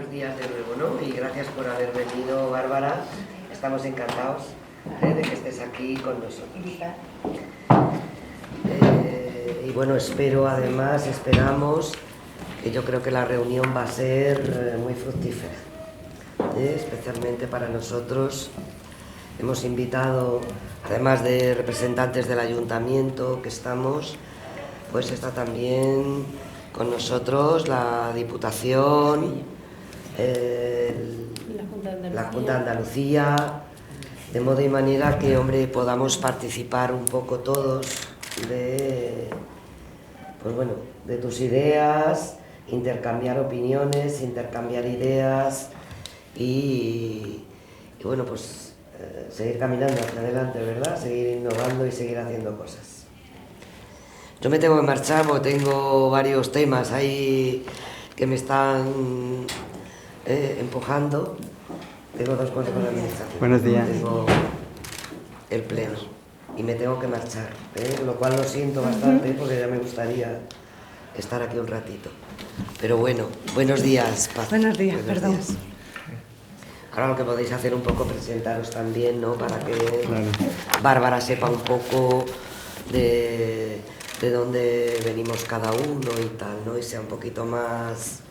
buenos días de nuevo, ¿no? Y gracias por haber venido, Bárbara. Estamos encantados de que estés aquí con nosotros. Y bueno, esperamos que yo creo que la reunión va a ser muy fructífera, especialmente para nosotros. Hemos invitado, además de representantes del ayuntamiento que estamos, pues está también con nosotros la Diputación, la Junta de Andalucía, de modo y manera que, hombre, podamos participar un poco todos de tus ideas, intercambiar opiniones, intercambiar ideas y bueno, pues seguir caminando hacia adelante, ¿verdad? Seguir innovando y seguir haciendo cosas. Yo me tengo que marchar porque tengo varios temas ahí que me están empujando. Tengo dos consejos de administración. Buenos días. Tengo el pleno y me tengo que marchar, lo cual lo siento bastante porque ya me gustaría estar aquí un ratito. Pero bueno, buenos días, Paz. Buenos días, perdón. Días. Ahora lo que podéis hacer un poco, presentaros también, ¿no? Para que Bárbara sepa un poco de dónde venimos cada uno y tal, ¿no? Y sea un poquito más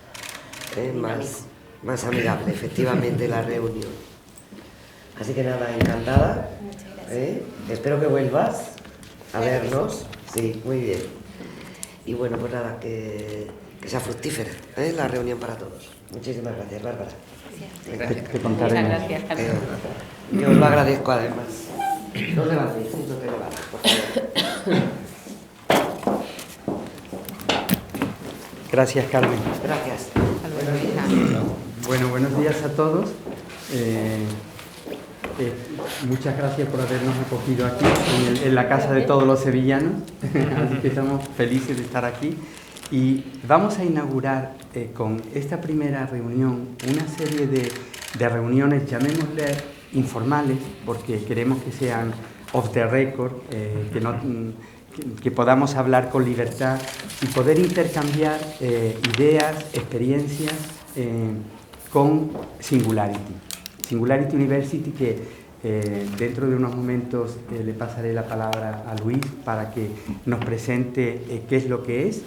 amigable, efectivamente, la reunión. Así que nada, encantada. Muchas gracias. Espero que vuelvas a vernos. Sí, muy bien. Y bueno, pues nada, que sea fructífera la reunión para todos. Muchísimas gracias, Bárbara. Te contaremos. Muchas gracias, Carlos. Yo os lo agradezco además. No os levantéis, no te levantes, por favor. Gracias, Carmen. Gracias. Bueno, buenos días a todos. Muchas gracias por habernos acogido aquí, en la casa de todos los sevillanos. Así que estamos felices de estar aquí. Y vamos a inaugurar con esta primera reunión una serie de reuniones, llamémosle informales, porque queremos que sean off the record, que podamos hablar con libertad y poder intercambiar ideas, experiencias con Singularity. Singularity University, que dentro de unos momentos le pasaré la palabra a Luis para que nos presente qué es lo que es.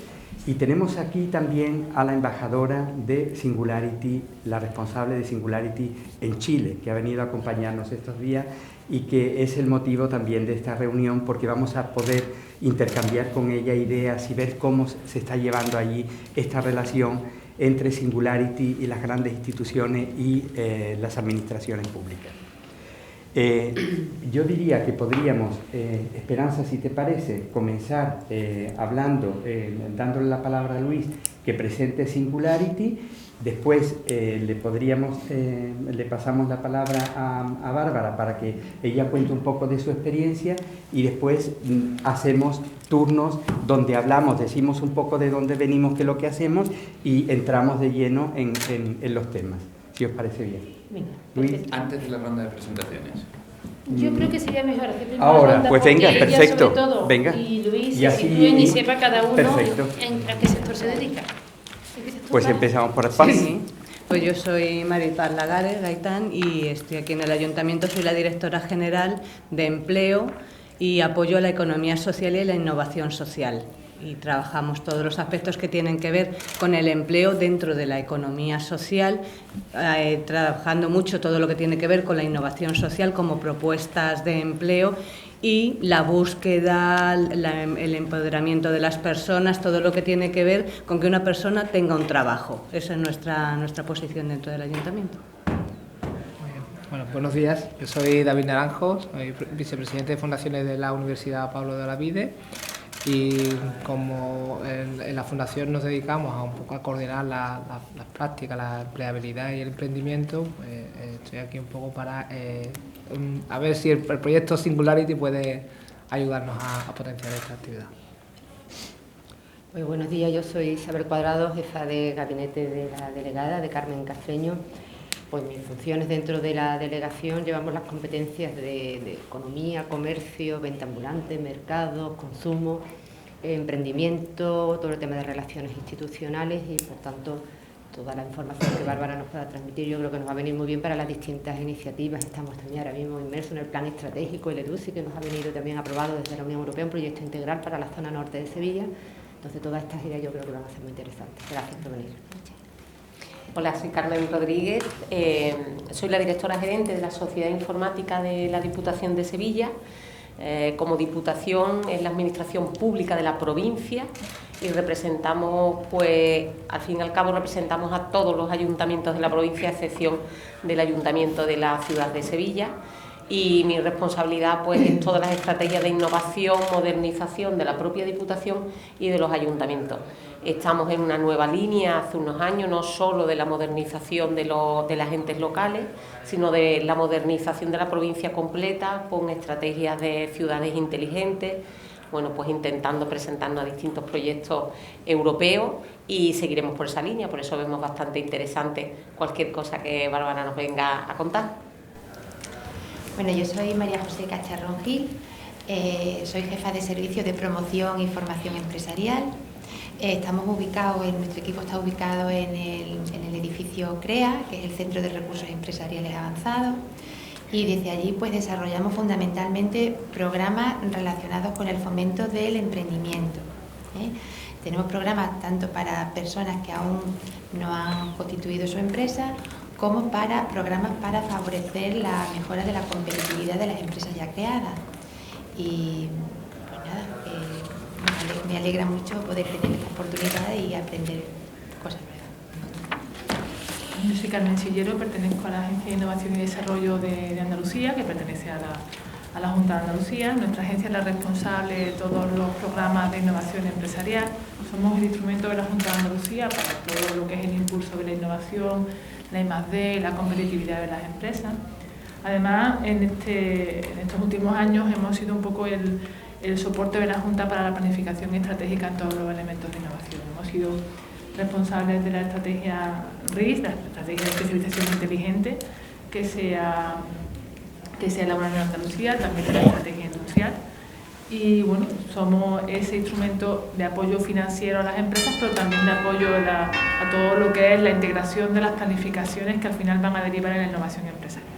Y tenemos aquí también a la embajadora de Singularity, la responsable de Singularity en Chile, que ha venido a acompañarnos estos días y que es el motivo también de esta reunión, porque vamos a poder intercambiar con ella ideas y ver cómo se está llevando allí esta relación entre Singularity y las grandes instituciones y las administraciones públicas. Yo diría que podríamos, Esperanza, si te parece, comenzar hablando, dándole la palabra a Luis, que presente Singularity. Después le pasamos la palabra a Bárbara para que ella cuente un poco de su experiencia y después hacemos turnos donde hablamos, decimos un poco de dónde venimos, qué es lo que hacemos y entramos de lleno en los temas, si os parece bien. Venga, Luis. Antes de la ronda de presentaciones. yo creo que sería mejor hacer primero Ahora, la ronda, pues venga, porque ella, perfecto, sobre todo, venga. y Luis Y se así- sitúen y sepa cada uno perfecto. a qué sector se dedica. ¿Empiezas tú, Pues Paz? empezamos por Paz. Sí, pues yo soy Maripaz Lagares Gaitán y estoy aquí en el Ayuntamiento, soy la directora general de Empleo y apoyo a la economía social y la innovación social. Y trabajamos todos los aspectos que tienen que ver con el empleo dentro de la economía social, trabajando mucho todo lo que tiene que ver con la innovación social como propuestas de empleo y la búsqueda, el empoderamiento de las personas, todo lo que tiene que ver con que una persona tenga un trabajo. Esa es nuestra posición dentro del Ayuntamiento. Muy bien. Bueno, buenos días. Yo soy David Naranjo, soy vicepresidente de Fundaciones de la Universidad Pablo de Olavide y como en la Fundación nos dedicamos a un poco a coordinar las prácticas, la empleabilidad y el emprendimiento, pues, estoy aquí un poco para a ver si el proyecto Singularity puede ayudarnos a potenciar esta actividad. Pues buenos días, yo soy Isabel Cuadrado, jefa de gabinete de la delegada de Carmen Castreño. Pues mis funciones dentro de la delegación llevamos las competencias de economía, comercio, venta ambulante, mercados, consumo, emprendimiento, todo el tema de relaciones institucionales y por tanto toda la información que Bárbara nos pueda transmitir, yo creo que nos va a venir muy bien para las distintas iniciativas. Estamos también ahora mismo inmersos en el plan estratégico, el EDUSI, que nos ha venido también aprobado desde la Unión Europea, un proyecto integral para la zona norte de Sevilla. Entonces, todas estas ideas yo creo que van a ser muy interesantes. Gracias por venir. Hola, soy Carmen Rodríguez, soy la directora gerente de la Sociedad Informática de la Diputación de Sevilla. Como Diputación es la administración pública de la provincia y representamos, pues, al fin y al cabo representamos a todos los ayuntamientos de la provincia, a excepción del Ayuntamiento de la ciudad de Sevilla. Y mi responsabilidad, pues, es todas las estrategias de innovación, modernización de la propia Diputación y de los ayuntamientos. Estamos en una nueva línea hace unos años, no solo de la modernización de las entes locales, sino de la modernización de la provincia completa, con estrategias de ciudades inteligentes, bueno, pues intentando presentarnos a distintos proyectos europeos, y seguiremos por esa línea. Por eso vemos bastante interesante cualquier cosa que Bárbara nos venga a contar. Bueno, yo soy María José Cacharrón Gil, soy jefa de servicio de promoción y formación empresarial. Estamos ubicados, nuestro equipo está ubicado en el edificio CREA, que es el Centro de Recursos Empresariales Avanzados, y desde allí pues desarrollamos fundamentalmente programas relacionados con el fomento del emprendimiento. Tenemos programas tanto para personas que aún no han constituido su empresa, como para programas para favorecer la mejora de la competitividad de las empresas ya creadas. Y pues nada, me alegra mucho poder tener esta oportunidad y aprender cosas nuevas. Yo soy Carmen Sillero, pertenezco a la Agencia de Innovación y Desarrollo de Andalucía, que pertenece a la Junta de Andalucía. Nuestra agencia es la responsable de todos los programas de innovación empresarial. Somos el instrumento de la Junta de Andalucía para todo lo que es el impulso de la innovación, la I+D, la competitividad de las empresas. Además, en estos últimos años hemos sido un poco el soporte de la Junta para la planificación estratégica en todos los elementos de innovación. Hemos sido responsables de la estrategia RIS, la estrategia de especialización inteligente, que se ha elaborado en Andalucía, también de la estrategia industrial. Y bueno, somos ese instrumento de apoyo financiero a las empresas, pero también de apoyo a todo lo que es la integración de las planificaciones que al final van a derivar en la innovación empresarial.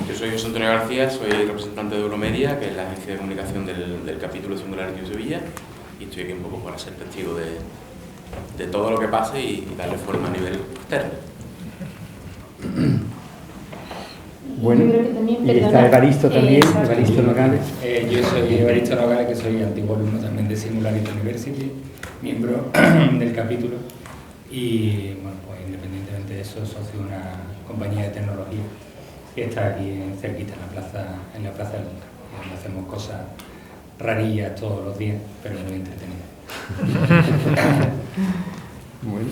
Yo soy José Antonio García, soy representante de Euromedia, que es la agencia de comunicación del capítulo Singularity de Sevilla, y estoy aquí un poco para ser testigo de todo lo que pase y darle forma a nivel externo. Bueno, y está Evaristo también, Evaristo Nogales. Yo soy Evaristo Nogales, que soy antiguo alumno también de Singularity University, miembro del capítulo, y bueno, pues independientemente de eso, socio de una compañía de tecnología que está aquí cerquita en la plaza del Duca, donde hacemos cosas rarillas todos los días, pero muy entretenidas. Bueno,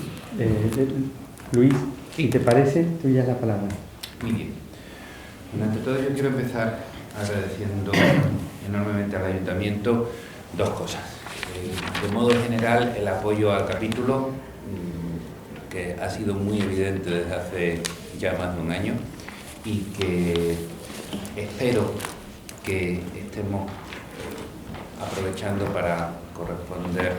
Luis, si te parece, tuya es la palabra. Muy bien. Bueno, ante todo yo quiero empezar agradeciendo enormemente al Ayuntamiento dos cosas. De modo general, el apoyo al capítulo, que ha sido muy evidente desde hace ya más de un año, y que espero que estemos aprovechando para corresponder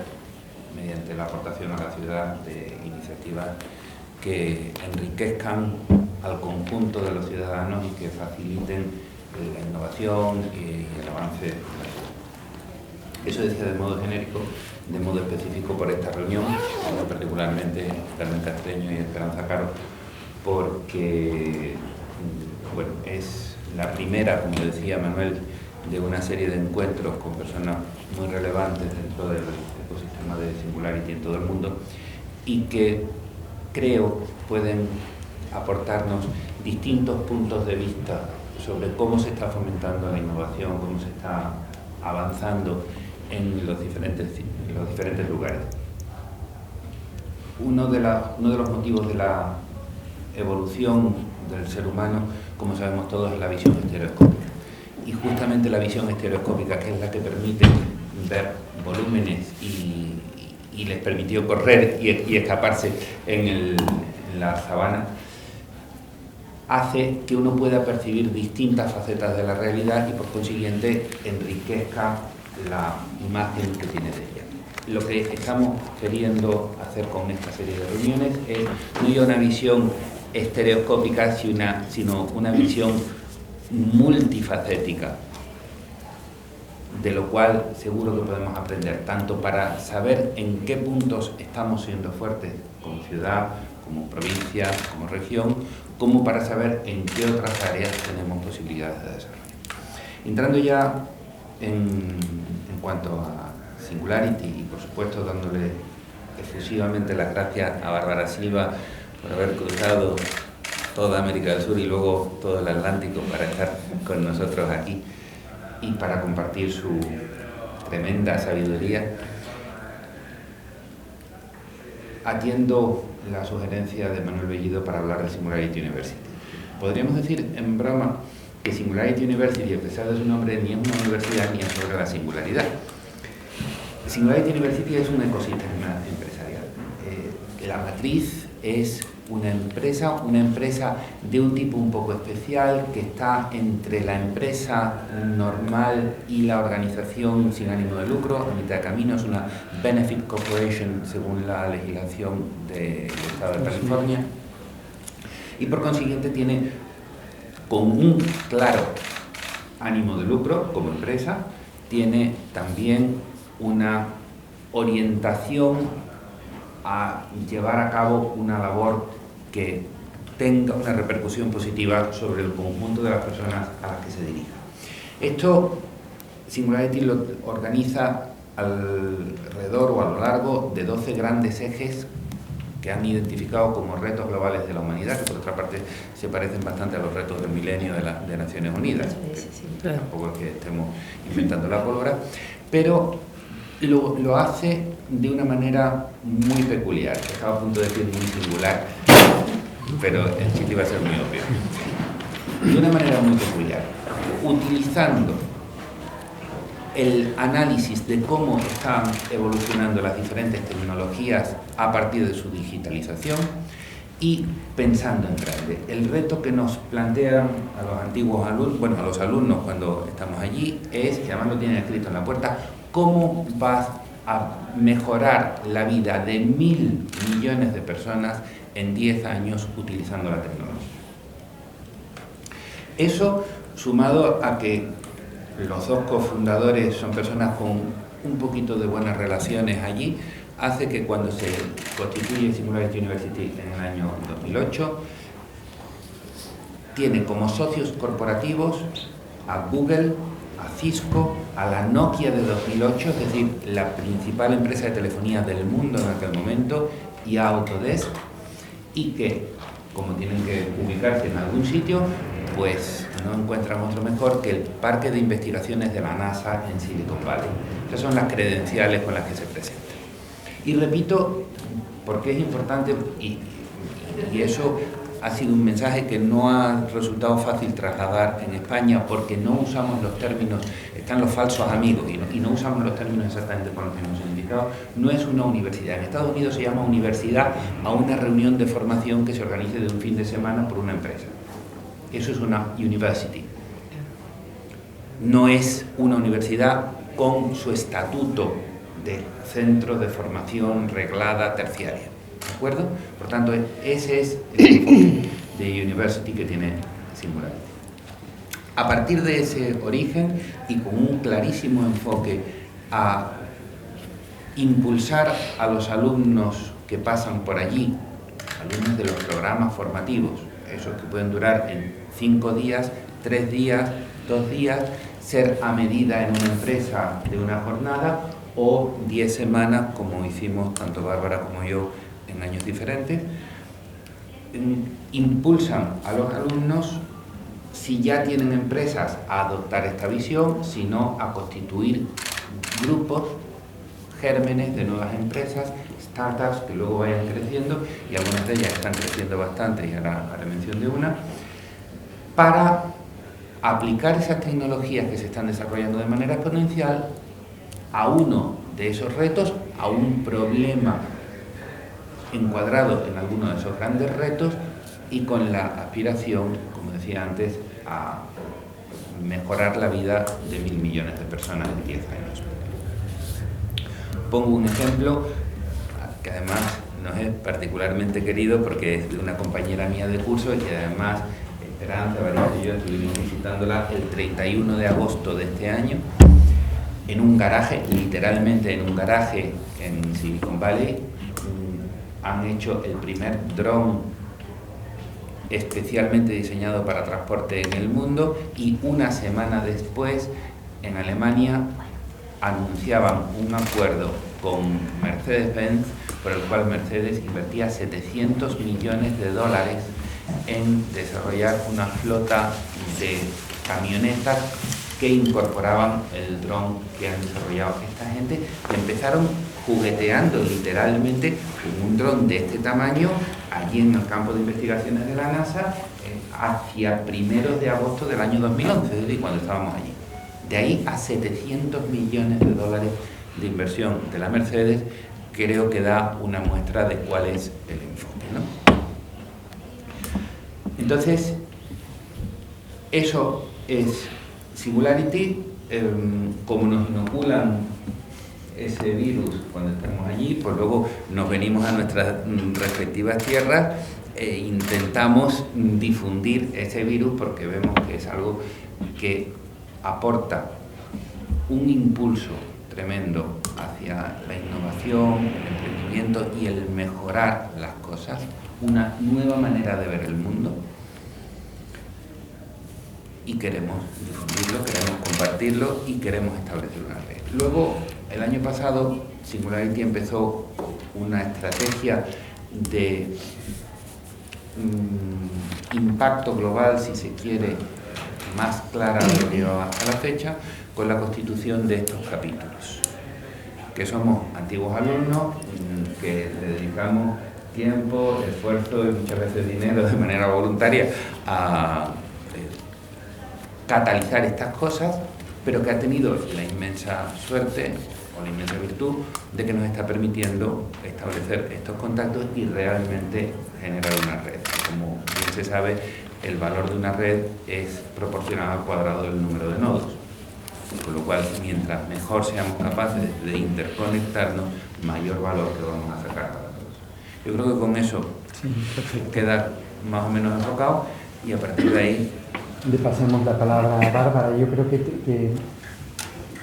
mediante la aportación a la ciudad de iniciativas que enriquezcan al conjunto de los ciudadanos y que faciliten la innovación y el avance de la ciudad. Eso decía de modo genérico, de modo específico por esta reunión, particularmente Carmen Castreño y Esperanza Caro, porque bueno, es la primera, como decía Manuel, de una serie de encuentros con personas muy relevantes dentro del ecosistema de Singularity en todo el mundo, y que creo pueden aportarnos distintos puntos de vista sobre cómo se está fomentando la innovación, cómo se está avanzando en los diferentes lugares. Uno de los motivos de la evolución del ser humano, como sabemos todos, es la visión estereoscópica. Y justamente la visión estereoscópica, que es la que permite ver volúmenes y les permitió correr y escaparse en la sabana, hace que uno pueda percibir distintas facetas de la realidad y por consiguiente enriquezca la imagen que tiene de ella. lo que estamos queriendo hacer con esta serie de reuniones es no ya una visión estereoscópica, sino una visión multifacética, de lo cual seguro que podemos aprender, tanto para saber en qué puntos estamos siendo fuertes como ciudad, como provincia, como región, como para saber en qué otras áreas tenemos posibilidades de desarrollo. Entrando ya en cuanto a Singularity, y por supuesto dándole efusivamente las gracias a Bárbara Silva por haber cruzado toda América del Sur y luego todo el Atlántico para estar con nosotros aquí y para compartir su tremenda sabiduría. Atiendo la sugerencia de Manuel Bellido para hablar de Singularity University. Podríamos decir en broma que Singularity University, a pesar de su nombre, ni es una universidad ni es sobre la singularidad. Singularity University es un ecosistema empresarial. La matriz es una empresa de un tipo un poco especial que está entre la empresa normal y la organización sin ánimo de lucro, a mitad de camino. Es una Benefit Corporation según la legislación del Estado de California y por consiguiente tiene con un claro ánimo de lucro como empresa, tiene también una orientación a llevar a cabo una labor que tenga una repercusión positiva sobre el conjunto de las personas a las que se dirija. Esto Singularity lo organiza alrededor o a lo largo de 12 grandes ejes que han identificado como retos globales de la humanidad, que por otra parte se parecen bastante a los retos del milenio de Naciones Unidas. Claro. Tampoco es que estemos inventando la pólvora, pero lo hace de una manera muy peculiar. Estaba a punto de decir muy singular, pero el chiste iba a ser muy obvio. De una manera muy peculiar, utilizando el análisis de cómo están evolucionando las diferentes tecnologías a partir de su digitalización y pensando en grande. El reto que nos plantean a los antiguos alumnos, bueno, a los alumnos cuando estamos allí, es, que además lo tienen escrito en la puerta, cómo vas a mejorar la vida de 1.000 millones de personas en 10 años utilizando la tecnología. Eso, sumado a que los dos cofundadores son personas con un poquito de buenas relaciones allí, hace que cuando se constituye Singularity University en el año 2008, tiene como socios corporativos a Google, a Cisco, a la Nokia de 2008, es decir, la principal empresa de telefonía del mundo en aquel momento, y a Autodesk, y que, como tienen que ubicarse en algún sitio, pues no encuentran otro mejor que el parque de investigaciones de la NASA en Silicon Valley. Esas son las credenciales con las que se presentan. Y repito, porque es importante, y eso ha sido un mensaje que no ha resultado fácil trasladar en España, porque no usamos los términos, están los falsos amigos, y no usamos los términos exactamente con los mismos significados. No es una universidad. En Estados Unidos se llama universidad a una reunión de formación que se organice de un fin de semana por una empresa. Eso es una university. No es una universidad con su estatuto de centro de formación reglada terciaria. ¿De acuerdo? Por tanto, ese es el enfoque de university que tiene Singularity. A partir de ese origen y con un clarísimo enfoque a impulsar a los alumnos que pasan por allí, alumnos de los programas formativos, esos que pueden durar en 5 días, 3 días, 2 días, ser a medida en una empresa de una jornada o 10 semanas, como hicimos tanto Bárbara como yo en años diferentes. Impulsan a los alumnos, si ya tienen empresas, a adoptar esta visión, sino a constituir grupos, gérmenes de nuevas empresas, startups que luego vayan creciendo, y algunas de ellas están creciendo bastante, y ahora haré mención de una, para aplicar esas tecnologías que se están desarrollando de manera exponencial a uno de esos retos, a un problema encuadrado en alguno de esos grandes retos, y con la aspiración, como decía antes, a mejorar la vida de 1.000 millones de personas en 10 años. pongo un ejemplo que además nos es particularmente querido porque es de una compañera mía de curso y además Esperanza, María y yo estuvimos visitándola el 31 de agosto de este año en un garaje, literalmente en un garaje en Silicon Valley. Han hecho el primer dron especialmente diseñado para transporte en el mundo y una semana después en Alemania anunciaban un acuerdo con Mercedes-Benz por el cual Mercedes invertía 700 millones de dólares en desarrollar una flota de camionetas que incorporaban el dron que han desarrollado esta gente, que empezaron jugueteando literalmente con un dron de este tamaño allí en el campo de investigaciones de la NASA hacia primeros de agosto del año 2011, es decir, cuando estábamos allí. De ahí a 700 millones de dólares de inversión de la Mercedes, creo que da una muestra de cuál es el enfoque, ¿no? Entonces, eso es Singularity. Como nos inoculan ese virus cuando estamos allí, pues luego nos venimos a nuestras respectivas tierras e intentamos difundir ese virus porque vemos que es algo que aporta un impulso tremendo hacia la innovación, el emprendimiento y el mejorar las cosas, una nueva manera de ver el mundo, y queremos difundirlo, queremos compartirlo y queremos establecer una red. Luego, el año pasado, Singularity empezó una estrategia de impacto global, si se quiere, más clara de lo que llevaba hasta la fecha, con la constitución de estos capítulos, que somos antiguos alumnos, que le dedicamos tiempo, esfuerzo y muchas veces dinero de manera voluntaria a catalizar estas cosas, pero que ha tenido la inmensa suerte o la inmensa virtud de que nos está permitiendo establecer estos contactos y realmente generar una red. Como bien se sabe, el valor de una red es proporcional al cuadrado del número de nodos, con lo cual mientras mejor seamos capaces de interconectarnos, mayor valor que vamos a sacar para todos. Yo creo que con eso queda más o menos enfocado y a partir de ahí le pasemos la palabra a Bárbara. Yo creo que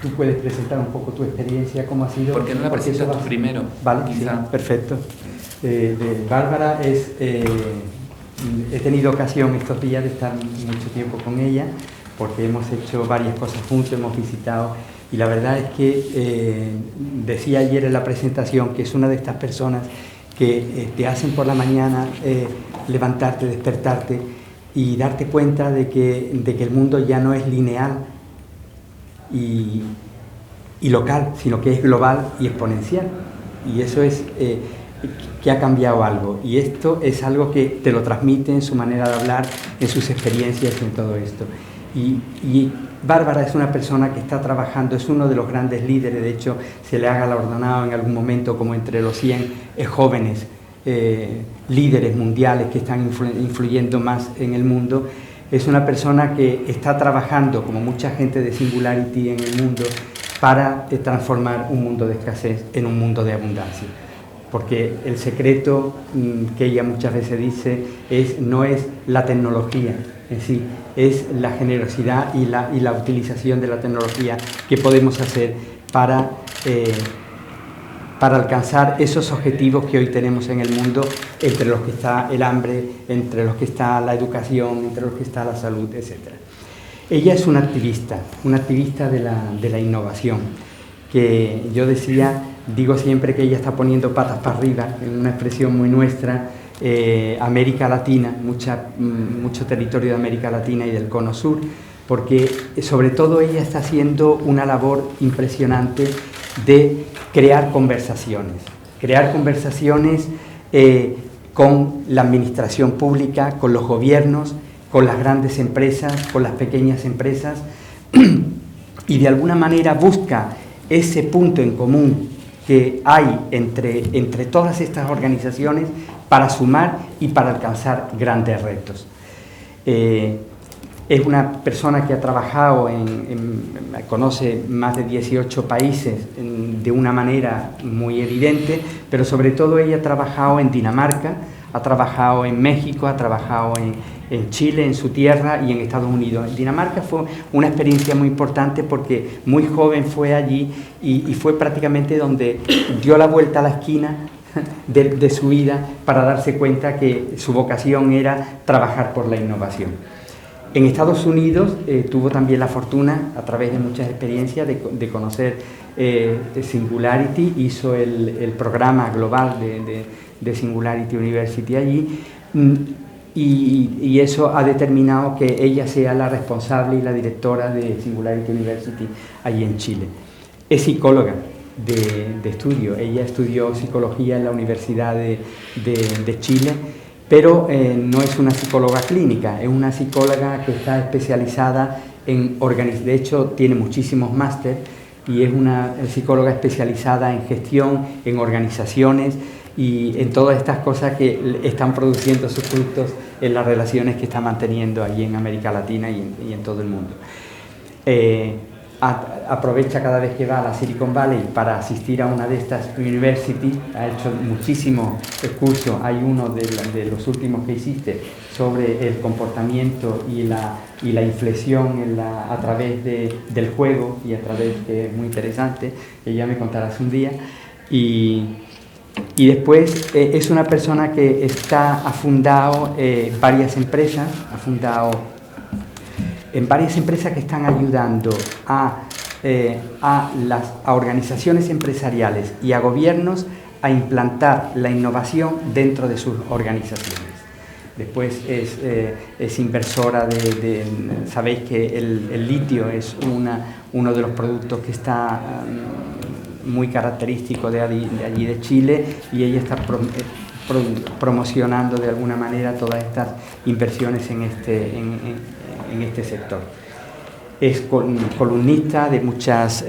tú puedes presentar un poco tu experiencia, cómo ha sido. ¿Por qué no la presentas tú primero? Vale, quizá. Sí, perfecto. Bárbara es... he tenido ocasión estos días de estar mucho tiempo con ella, porque hemos hecho varias cosas juntos, hemos visitado, y la verdad es que decía ayer en la presentación que es una de estas personas que te hacen por la mañana levantarte, despertarte, y darte cuenta de que el mundo ya no es lineal y local, sino que es global y exponencial. Y eso es que ha cambiado algo. Y esto es algo que te lo transmite en su manera de hablar, en sus experiencias y en todo esto. Y Bárbara es una persona que está trabajando, es uno de los grandes líderes, de hecho se le ha galardonado en algún momento como entre los 100 jóvenes líderes mundiales que están influyendo más en el mundo. Es una persona que está trabajando, como mucha gente de Singularity en el mundo, para transformar un mundo de escasez en un mundo de abundancia. Porque el secreto que ella muchas veces dice no es la tecnología en sí, es la generosidad y la utilización de la tecnología que podemos hacer para alcanzar esos objetivos que hoy tenemos en el mundo, entre los que está el hambre, entre los que está la educación, entre los que está la salud, etc. Ella es una activista de la innovación, que yo digo siempre que ella está poniendo patas para arriba, en una expresión muy nuestra, América Latina, mucho territorio de América Latina y del Cono Sur, porque sobre todo ella está haciendo una labor impresionante de crear conversaciones con la administración pública, con los gobiernos, con las grandes empresas, con las pequeñas empresas, y de alguna manera busca ese punto en común que hay entre todas estas organizaciones para sumar y para alcanzar grandes retos. Es una persona que ha trabajado conoce más de 18 países de una manera muy evidente, pero sobre todo ella ha trabajado en Dinamarca, ha trabajado en México, ha trabajado en Chile, en su tierra, y en Estados Unidos. En Dinamarca fue una experiencia muy importante porque muy joven fue allí y fue prácticamente donde dio la vuelta a la esquina de su vida para darse cuenta que su vocación era trabajar por la innovación. En Estados Unidos tuvo también la fortuna, a través de muchas experiencias, de conocer Singularity, hizo el programa global de Singularity University allí, y eso ha determinado que ella sea la responsable y la directora de Singularity University allí en Chile. Es psicóloga de estudio, ella estudió psicología en la Universidad de Chile, pero no es una psicóloga clínica, es una psicóloga que está especializada de hecho tiene muchísimos máster, y es una psicóloga especializada en gestión, en organizaciones y en todas estas cosas que están produciendo sus frutos en las relaciones que está manteniendo allí en América Latina y en todo el mundo. Aprovecha cada vez que va a la Silicon Valley para asistir a una de estas universities, ha hecho muchísimos cursos, hay uno de los últimos que hiciste sobre el comportamiento y la inflexión a través del juego, y a través, que es muy interesante, que ya me contarás un día, y después es una persona que ha fundado varias empresas, en varias empresas que están ayudando a organizaciones empresariales y a gobiernos a implantar la innovación dentro de sus organizaciones. Después es inversora sabéis que el litio es uno de los productos que está muy característico de allí de Chile, y ella está promocionando de alguna manera todas estas inversiones en este sector. Es columnista de muchas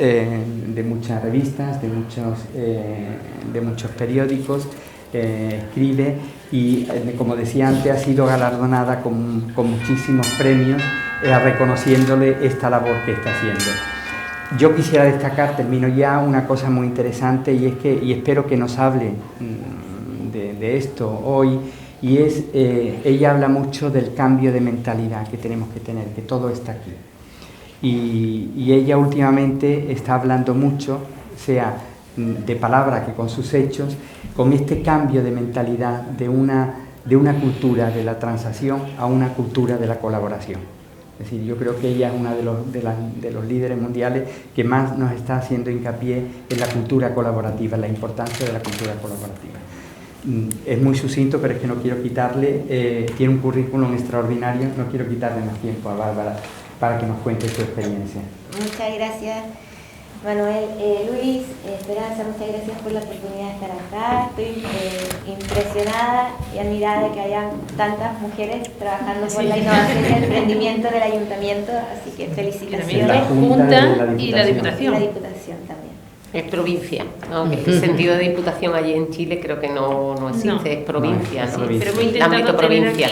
revistas, de muchos periódicos, escribe y, como decía antes, ha sido galardonada con muchísimos premios, reconociéndole esta labor que está haciendo. Yo quisiera destacar, termino ya, una cosa muy interesante, y espero que nos hable de esto hoy, y ella habla mucho del cambio de mentalidad que tenemos que tener, que todo está aquí. Y ella últimamente está hablando mucho, sea de palabra que con sus hechos, con este cambio de mentalidad de una cultura de la transacción a una cultura de la colaboración. Es decir, yo creo que ella es una de los líderes mundiales que más nos está haciendo hincapié en la cultura colaborativa, en la importancia de la cultura colaborativa. Es muy sucinto, pero es que no quiero quitarle, tiene un currículum extraordinario, no quiero quitarle más tiempo a Bárbara para que nos cuente su experiencia. Muchas gracias, Manuel. Luis, Esperanza, muchas gracias por la oportunidad de estar acá. Estoy impresionada y admirada de que hayan tantas mujeres trabajando por la innovación y el emprendimiento del ayuntamiento, así que felicitaciones. La Junta y la Diputación. Y la Diputación también. Es provincia, ¿no? Este sentido de diputación allí en Chile creo que no existe, es provincia, ¿no? Pero hemos intentado tener aquí,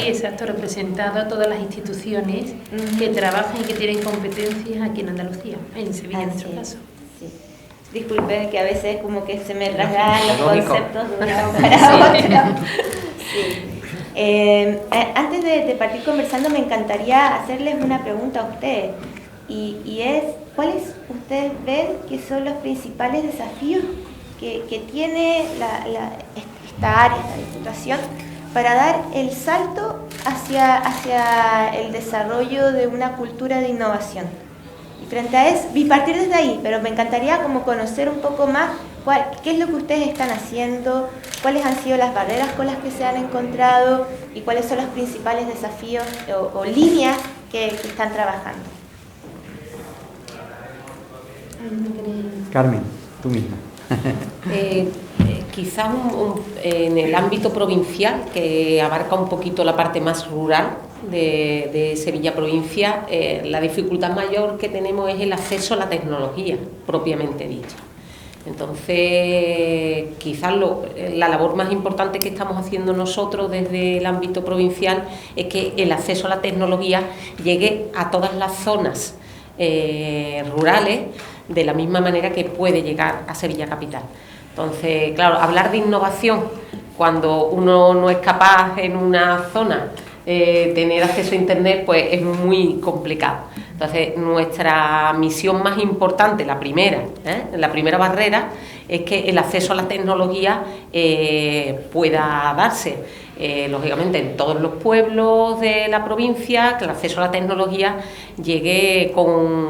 representado a todas las instituciones que trabajan y que tienen competencias aquí en Andalucía, en Sevilla en nuestro caso. Sí. Disculpen que a veces como que se me trasladan los conceptos de una para otra. Sí. Antes de partir conversando, me encantaría hacerles una pregunta a ustedes, y es: ¿cuáles ustedes ven que son los principales desafíos que tiene esta área, la Diputación, para dar el salto hacia el desarrollo de una cultura de innovación? Y frente a eso, y partir desde ahí, pero me encantaría como conocer un poco más qué es lo que ustedes están haciendo, cuáles han sido las barreras con las que se han encontrado y cuáles son los principales desafíos o líneas que están trabajando. Carmen, tú misma. Quizás en el ámbito provincial, que abarca un poquito la parte más rural de Sevilla provincia, la dificultad mayor que tenemos es el acceso a la tecnología propiamente dicha. Entonces, quizás la labor más importante que estamos haciendo nosotros desde el ámbito provincial es que el acceso a la tecnología llegue a todas las zonas rurales de la misma manera que puede llegar a Sevilla capital. Entonces, claro, hablar de innovación cuando uno no es capaz en una zona tener acceso a Internet, pues es muy complicado. Entonces, nuestra misión más importante, la primera barrera, es que el acceso a la tecnología pueda darse, lógicamente, en todos los pueblos de la provincia, que el acceso a la tecnología llegue con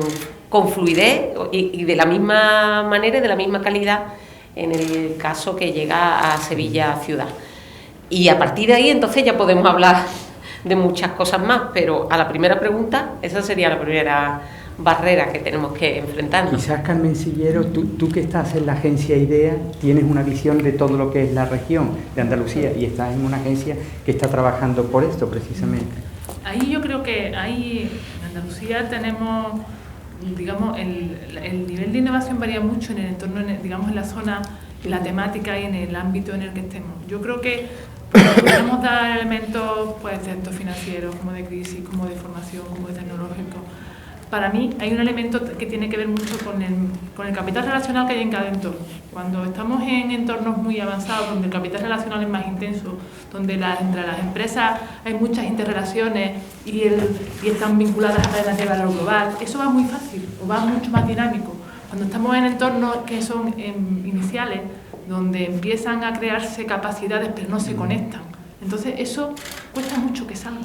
fluidez y de la misma manera y de la misma calidad en el caso que llega a Sevilla ciudad. Y a partir de ahí, entonces, ya podemos hablar de muchas cosas más, pero a la primera pregunta, esa sería la primera barrera que tenemos que enfrentarnos. Quizás, Carmen Sillero, tú que estás en la agencia IDEA, tienes una visión de todo lo que es la región de Andalucía y estás en una agencia que está trabajando por esto precisamente. Ahí yo creo que en Andalucía tenemos, digamos, el nivel de innovación varía mucho en el entorno, digamos, en la zona, en la temática y en el ámbito en el que estemos. Yo creo que podemos dar elementos, pues, tanto financieros como de crisis, como de formación, como de tecnológico. Para mí hay un elemento que tiene que ver mucho con el capital relacional que hay en cada entorno. Cuando estamos en entornos muy avanzados, donde el capital relacional es más intenso, donde entre las empresas hay muchas interrelaciones y están vinculadas a cadenas de valor global, eso va muy fácil o va mucho más dinámico. Cuando estamos en entornos que son iniciales, donde empiezan a crearse capacidades pero no se conectan, entonces eso cuesta mucho que salga,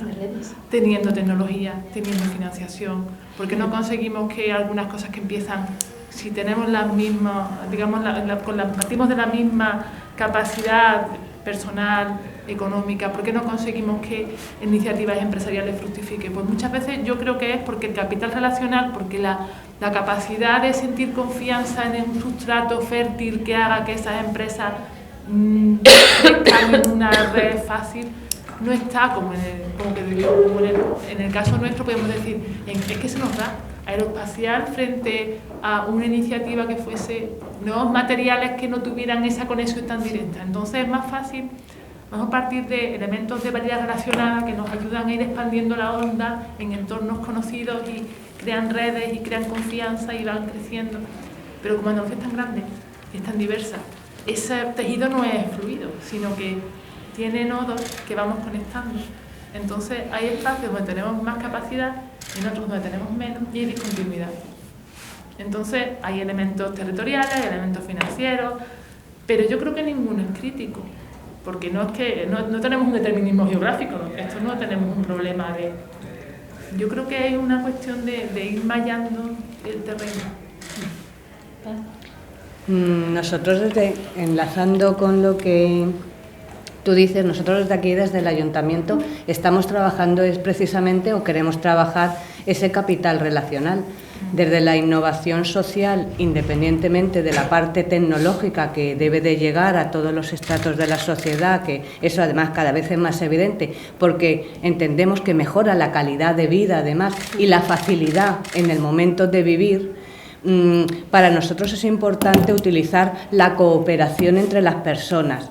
teniendo tecnología, teniendo financiación, porque no conseguimos que algunas cosas que empiezan, si tenemos las mismas, digamos, partimos de la misma capacidad personal, económica, ¿por qué no conseguimos que iniciativas empresariales fructifiquen? Pues muchas veces yo creo que es porque el capital relacional, porque la capacidad de sentir confianza en un sustrato fértil que haga que esas empresas crezcan en una red fácil, no está como en el caso nuestro podemos decir, es que se nos da aeroespacial frente a una iniciativa que fuese nuevos materiales que no tuvieran esa conexión tan directa. Entonces es más fácil, vamos a partir de elementos de variedad relacionada que nos ayudan a ir expandiendo la onda en entornos conocidos y crean redes y crean confianza y van creciendo. Pero como Andalucía es tan grande y es tan diversa, ese tejido no es fluido, sino que tiene nodos que vamos conectando. Entonces hay espacios donde tenemos más capacidad y en otros donde tenemos menos y hay discontinuidad. Entonces hay elementos territoriales, hay elementos financieros, pero yo creo que ninguno es crítico, porque no es que no tenemos un determinismo geográfico, esto no tenemos un problema de... Yo creo que hay una cuestión de ir mallando el terreno. Nosotros enlazando con lo que tú dices, nosotros desde aquí, desde el Ayuntamiento, estamos trabajando precisamente o queremos trabajar ese capital relacional. Desde la innovación social, independientemente de la parte tecnológica que debe de llegar a todos los estratos de la sociedad, que eso además cada vez es más evidente, porque entendemos que mejora la calidad de vida además y la facilidad en el momento de vivir. Para nosotros es importante utilizar la cooperación entre las personas,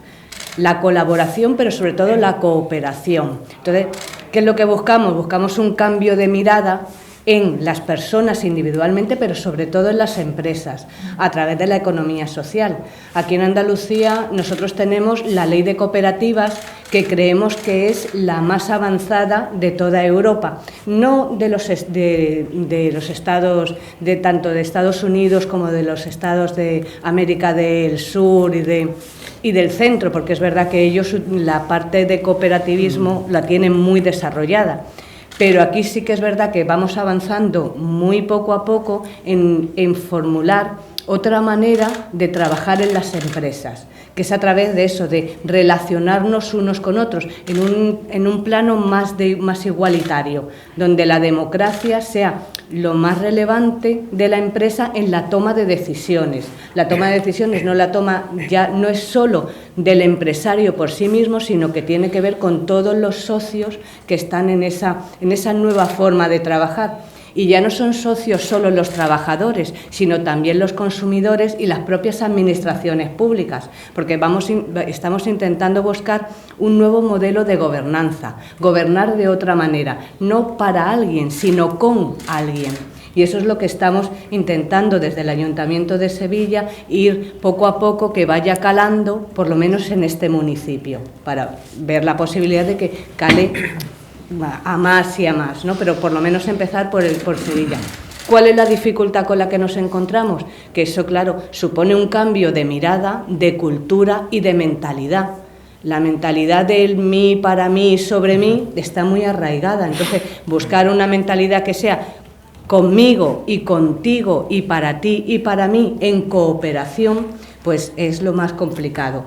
la colaboración, pero sobre todo la cooperación. Entonces, ¿qué es lo que buscamos? Buscamos un cambio de mirada en las personas individualmente, pero sobre todo en las empresas, a través de la economía social. Aquí en Andalucía nosotros tenemos la ley de cooperativas, que creemos que es la más avanzada de toda Europa, no de los estados, tanto de Estados Unidos como de los estados de América del Sur y del centro, porque es verdad que ellos la parte de cooperativismo la tienen muy desarrollada. Pero aquí sí que es verdad que vamos avanzando muy poco a poco en formular otra manera de trabajar en las empresas, que es a través de eso, de relacionarnos unos con otros, en un plano más igualitario, donde la democracia sea lo más relevante de la empresa en la toma de decisiones. La toma de decisiones no es solo del empresario por sí mismo, sino que tiene que ver con todos los socios que están en esa nueva forma de trabajar. Y ya no son socios solo los trabajadores, sino también los consumidores y las propias administraciones públicas, porque estamos intentando buscar un nuevo modelo de gobernanza, gobernar de otra manera, no para alguien, sino con alguien. Y eso es lo que estamos intentando desde el Ayuntamiento de Sevilla, ir poco a poco que vaya calando, por lo menos en este municipio, para ver la posibilidad de que cale a más y a más, ¿no? Pero por lo menos empezar por Sevilla. ¿Cuál es la dificultad con la que nos encontramos? Que eso, claro, supone un cambio de mirada, de cultura y de mentalidad. La mentalidad del mí, para mí, sobre mí, está muy arraigada. Entonces, buscar una mentalidad que sea conmigo y contigo y para ti y para mí en cooperación, pues es lo más complicado.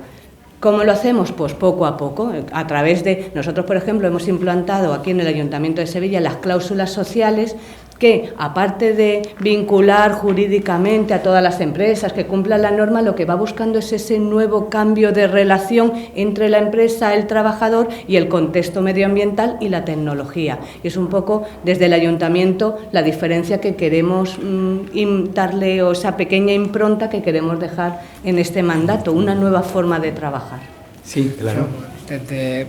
¿Cómo lo hacemos? Pues poco a poco, a través de... Nosotros, por ejemplo, hemos implantado aquí en el Ayuntamiento de Sevilla las cláusulas sociales que, aparte de vincular jurídicamente a todas las empresas que cumplan la norma, lo que va buscando es ese nuevo cambio de relación entre la empresa, el trabajador y el contexto medioambiental y la tecnología. Y es un poco, desde el Ayuntamiento, la diferencia que queremos darle, o esa pequeña impronta que queremos dejar en este mandato, una nueva forma de trabajar. Sí, claro.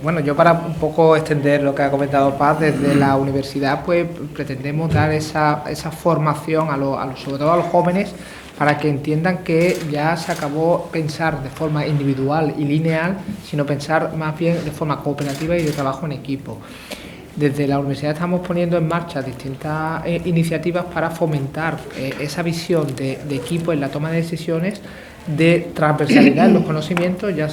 Bueno, yo para un poco extender lo que ha comentado Paz, desde la universidad pues pretendemos dar esa formación sobre todo a los jóvenes, para que entiendan que ya se acabó pensar de forma individual y lineal, sino pensar más bien de forma cooperativa y de trabajo en equipo. Desde la universidad estamos poniendo en marcha distintas iniciativas para fomentar esa visión de equipo en la toma de decisiones, de transversalidad en los conocimientos, ya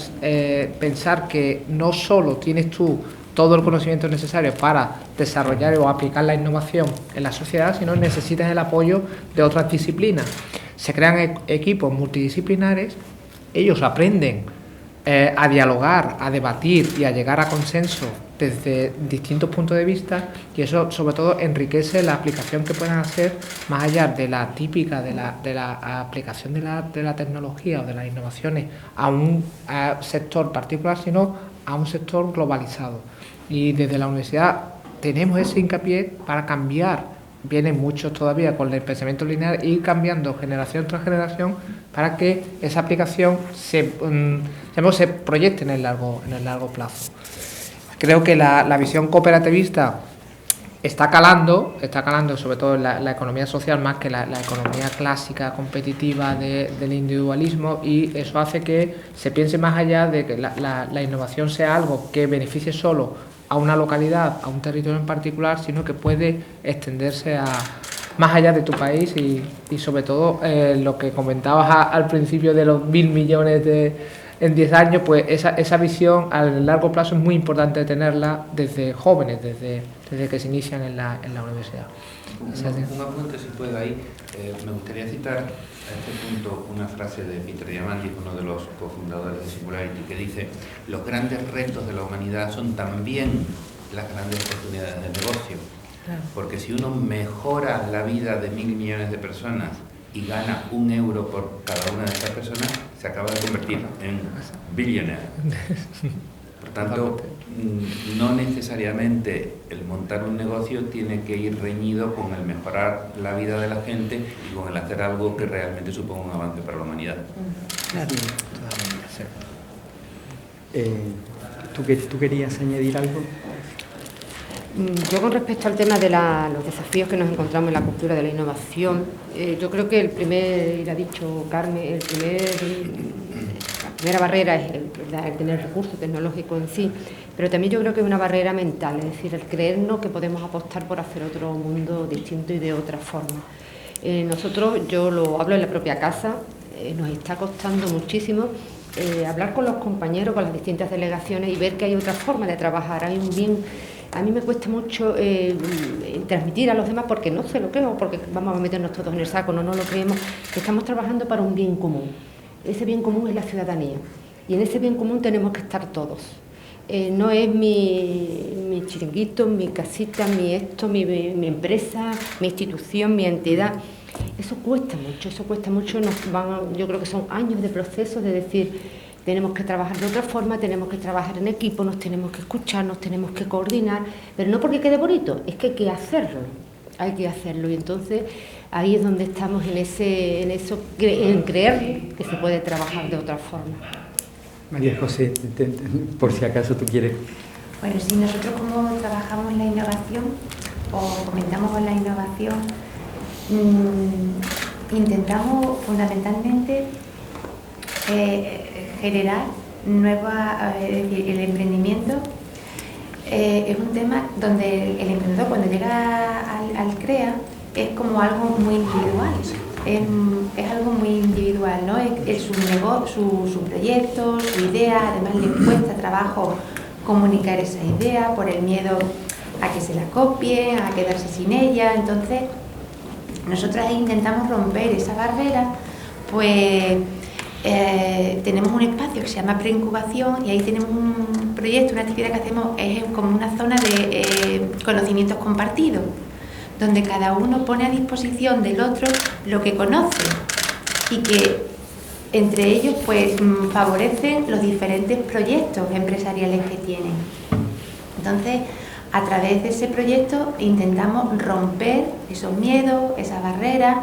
pensar que no solo tienes tú todo el conocimiento necesario para desarrollar o aplicar la innovación en la sociedad, sino necesitas el apoyo de otras disciplinas. Se crean equipos multidisciplinares, ellos aprenden a dialogar, a debatir y a llegar a consenso desde distintos puntos de vista, y eso sobre todo enriquece la aplicación que puedan hacer más allá de la típica de la aplicación de la tecnología o de las innovaciones a un sector particular, sino a un sector globalizado. Y desde la universidad tenemos ese hincapié para cambiar. Vienen muchos todavía con el pensamiento lineal, ir cambiando generación tras generación para que esa aplicación se proyecte en el largo plazo. Creo que la visión cooperativista está calando sobre todo en la economía social más que la economía clásica, competitiva del individualismo, y eso hace que se piense más allá de que la innovación sea algo que beneficie solo a una localidad, a un territorio en particular, sino que puede extenderse más allá de tu país y sobre todo lo que comentabas al principio de los 1.000 millones en 10 años, pues esa visión a largo plazo es muy importante tenerla desde jóvenes, desde que se inician en la universidad. Un apunte, si puedo, ahí. Me gustaría citar a este punto una frase de Peter Diamandis, uno de los cofundadores de Singularity, que dice: los grandes retos de la humanidad son también las grandes oportunidades de negocio. Porque si uno mejora la vida de 1.000 millones de personas y gana €1 por cada una de estas personas, se acaba de convertir en billionaire. Por tanto, no necesariamente el montar un negocio tiene que ir reñido con el mejorar la vida de la gente y con el hacer algo que realmente suponga un avance para la humanidad. Claro. ¿Tú querías añadir algo? Yo, con respecto al tema de los desafíos que nos encontramos en la cultura de la innovación, yo creo que y lo ha dicho Carmen, la primera barrera es el tener recursos tecnológicos en sí, pero también yo creo que es una barrera mental, es decir, el creernos que podemos apostar por hacer otro mundo distinto y de otra forma. Nosotros, yo lo hablo en la propia casa, nos está costando muchísimo hablar con los compañeros, con las distintas delegaciones y ver que hay otra forma de trabajar, hay un bien. A mí me cuesta mucho transmitir a los demás, porque no sé lo creo, porque vamos a meternos todos en el saco, no lo creemos, que estamos trabajando para un bien común. Ese bien común es la ciudadanía, y en ese bien común tenemos que estar todos. No es mi chiringuito, mi casita, mi empresa, mi institución, mi entidad. Eso cuesta mucho, yo creo que son años de procesos de decir: tenemos que trabajar de otra forma, tenemos que trabajar en equipo, nos tenemos que escuchar, nos tenemos que coordinar, pero no porque quede bonito, es que hay que hacerlo. hay que hacerlo. Y entonces ahí es donde estamos en creer que se puede trabajar de otra forma. María José, por si acaso tú quieres. Bueno, sí, nosotros como trabajamos la innovación o comentamos la innovación, intentamos fundamentalmente generar nuevas, es decir, el emprendimiento es un tema donde el emprendedor cuando llega al CREA es como algo muy individual, es algo muy individual, ¿no? Es su negocio, su proyecto, su idea, además le cuesta trabajo comunicar esa idea por el miedo a que se la copie, a quedarse sin ella. Entonces nosotros ahí intentamos romper esa barrera, pues tenemos un espacio que se llama preincubación y ahí tenemos un proyecto, una actividad que hacemos, es como una zona de conocimientos compartidos, donde cada uno pone a disposición del otro lo que conoce y que entre ellos pues favorecen los diferentes proyectos empresariales que tienen. Entonces, a través de ese proyecto intentamos romper esos miedos, esas barreras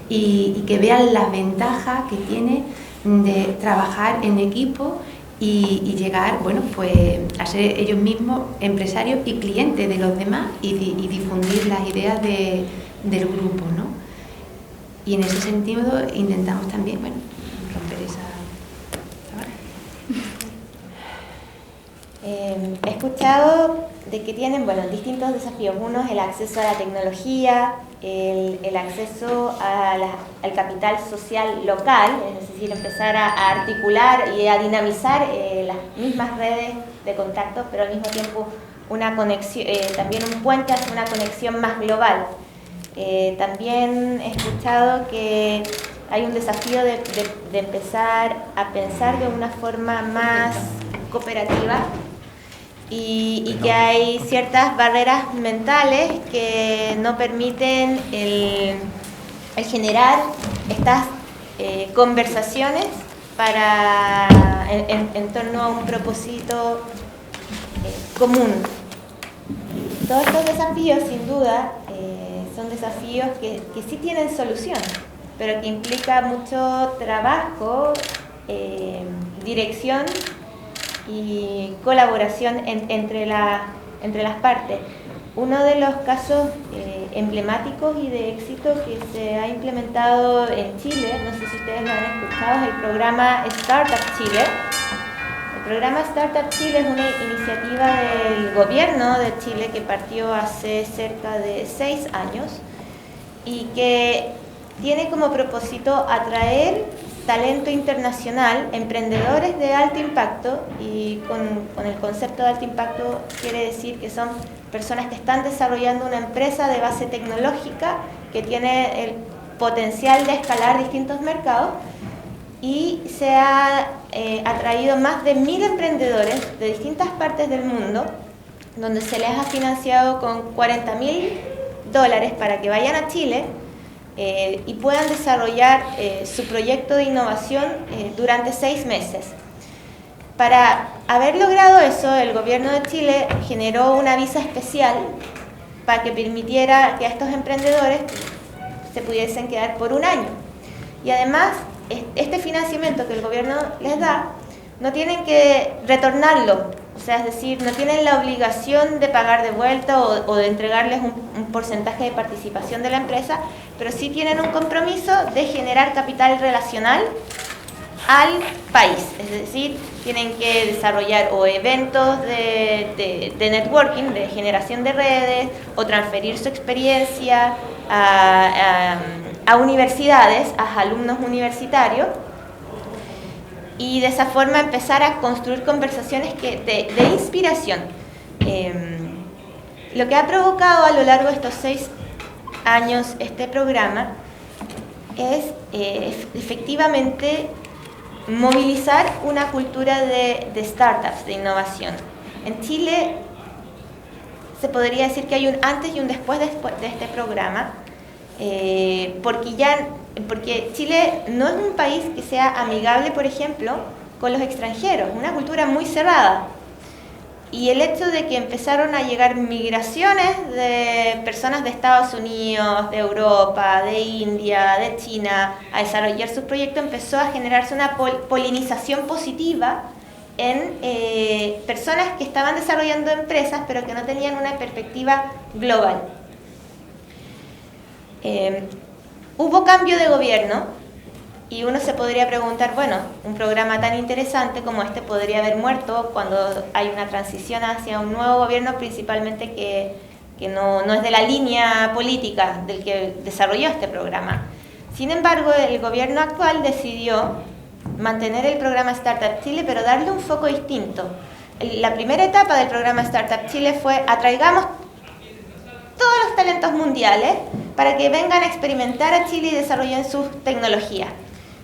y que vean las ventajas que tiene de trabajar en equipo y llegar, bueno, pues a ser ellos mismos empresarios y clientes de los demás y difundir las ideas del grupo, ¿no? Y en ese sentido intentamos también, bueno, romper esa barrera. He escuchado de que tienen, bueno, distintos desafíos. Uno es el acceso a la tecnología, el acceso al capital social local, es decir, empezar a articular y a dinamizar las mismas redes de contactos, pero al mismo tiempo una conexión, también un puente hacia una conexión más global. También he escuchado que hay un desafío de empezar a pensar de una forma más cooperativa y que hay ciertas barreras mentales que no permiten el generar estas conversaciones en torno a un propósito común. Todos estos desafíos, sin duda, son desafíos que sí tienen solución, pero que implica mucho trabajo, dirección y colaboración entre las partes. Uno de los casos emblemáticos y de éxito que se ha implementado en Chile, no sé si ustedes lo han escuchado, es el programa Startup Chile. El programa Startup Chile es una iniciativa del gobierno de Chile que partió hace cerca de 6 años y que tiene como propósito atraer talento internacional, emprendedores de alto impacto, y con el concepto de alto impacto quiere decir que son personas que están desarrollando una empresa de base tecnológica que tiene el potencial de escalar distintos mercados, y se ha atraído más de 1000 emprendedores de distintas partes del mundo, donde se les ha financiado con $40.000 para que vayan a Chile y puedan desarrollar su proyecto de innovación durante 6 meses. Para haber logrado eso, el gobierno de Chile generó una visa especial para que permitiera que a estos emprendedores se pudiesen quedar por 1 año. Y además, este financiamiento que el gobierno les da, no tienen que retornarlo, o sea, es decir, no tienen la obligación de pagar de vuelta o de entregarles un porcentaje de participación de la empresa, pero sí tienen un compromiso de generar capital relacional al país, es decir, tienen que desarrollar o eventos de networking, de generación de redes, o transferir su experiencia a universidades, a alumnos universitarios, y de esa forma empezar a construir conversaciones de inspiración. Lo que ha provocado a lo largo de estos 6 años este programa es efectivamente movilizar una cultura de startups, de innovación. En Chile se podría decir que hay un antes y un después de este programa, porque Chile no es un país que sea amigable, por ejemplo, con los extranjeros, una cultura muy cerrada. y el hecho de que empezaron a llegar migraciones de personas de Estados Unidos, de Europa, de India, de China, a desarrollar sus proyectos, empezó a generarse una polinización positiva en personas que estaban desarrollando empresas pero que no tenían una perspectiva global. Hubo cambio de gobierno y uno se podría preguntar, bueno, un programa tan interesante como este podría haber muerto cuando hay una transición hacia un nuevo gobierno, principalmente que no es de la línea política del que desarrolló este programa. Sin embargo, el gobierno actual decidió mantener el programa Startup Chile, pero darle un foco distinto. La primera etapa del programa Startup Chile fue atraigamos todos los talentos mundiales para que vengan a experimentar a Chile y desarrollen sus tecnologías.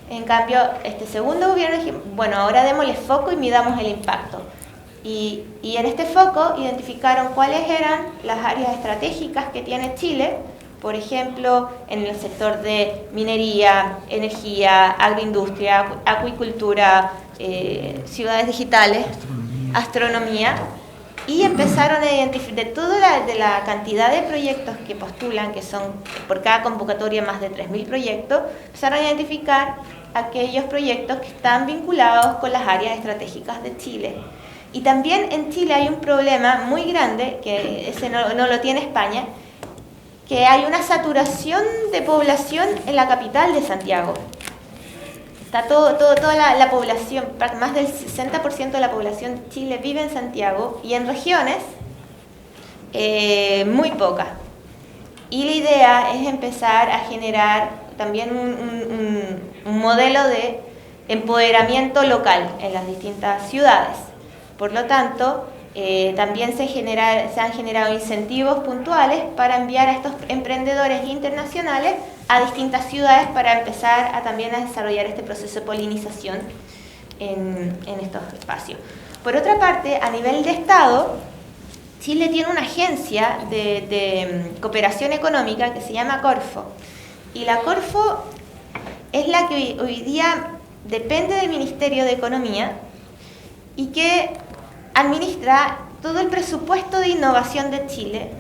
En cambio, este segundo gobierno dijo, bueno, ahora démosle foco y midamos el impacto. Y en este foco identificaron cuáles eran las áreas estratégicas que tiene Chile, por ejemplo, en el sector de minería, energía, agroindustria, acuicultura, ciudades digitales, astronomía, y empezaron a identificar de toda la cantidad de proyectos que postulan, que son por cada convocatoria más de 3.000 proyectos, empezaron a identificar aquellos proyectos que están vinculados con las áreas estratégicas de Chile. Y también en Chile hay un problema muy grande, que ese no lo tiene España, que hay una saturación de población en la capital de Santiago. Está toda la población, más del 60% de la población de Chile vive en Santiago y en regiones muy pocas. Y la idea es empezar a generar también un modelo de empoderamiento local en las distintas ciudades. Por lo tanto, también se han generado incentivos puntuales para enviar a estos emprendedores internacionales a distintas ciudades para empezar también a desarrollar este proceso de polinización en estos espacios. Por otra parte, a nivel de Estado, Chile tiene una agencia de cooperación económica que se llama Corfo. Y la Corfo es la que hoy día depende del Ministerio de Economía y que administra todo el presupuesto de innovación de Chile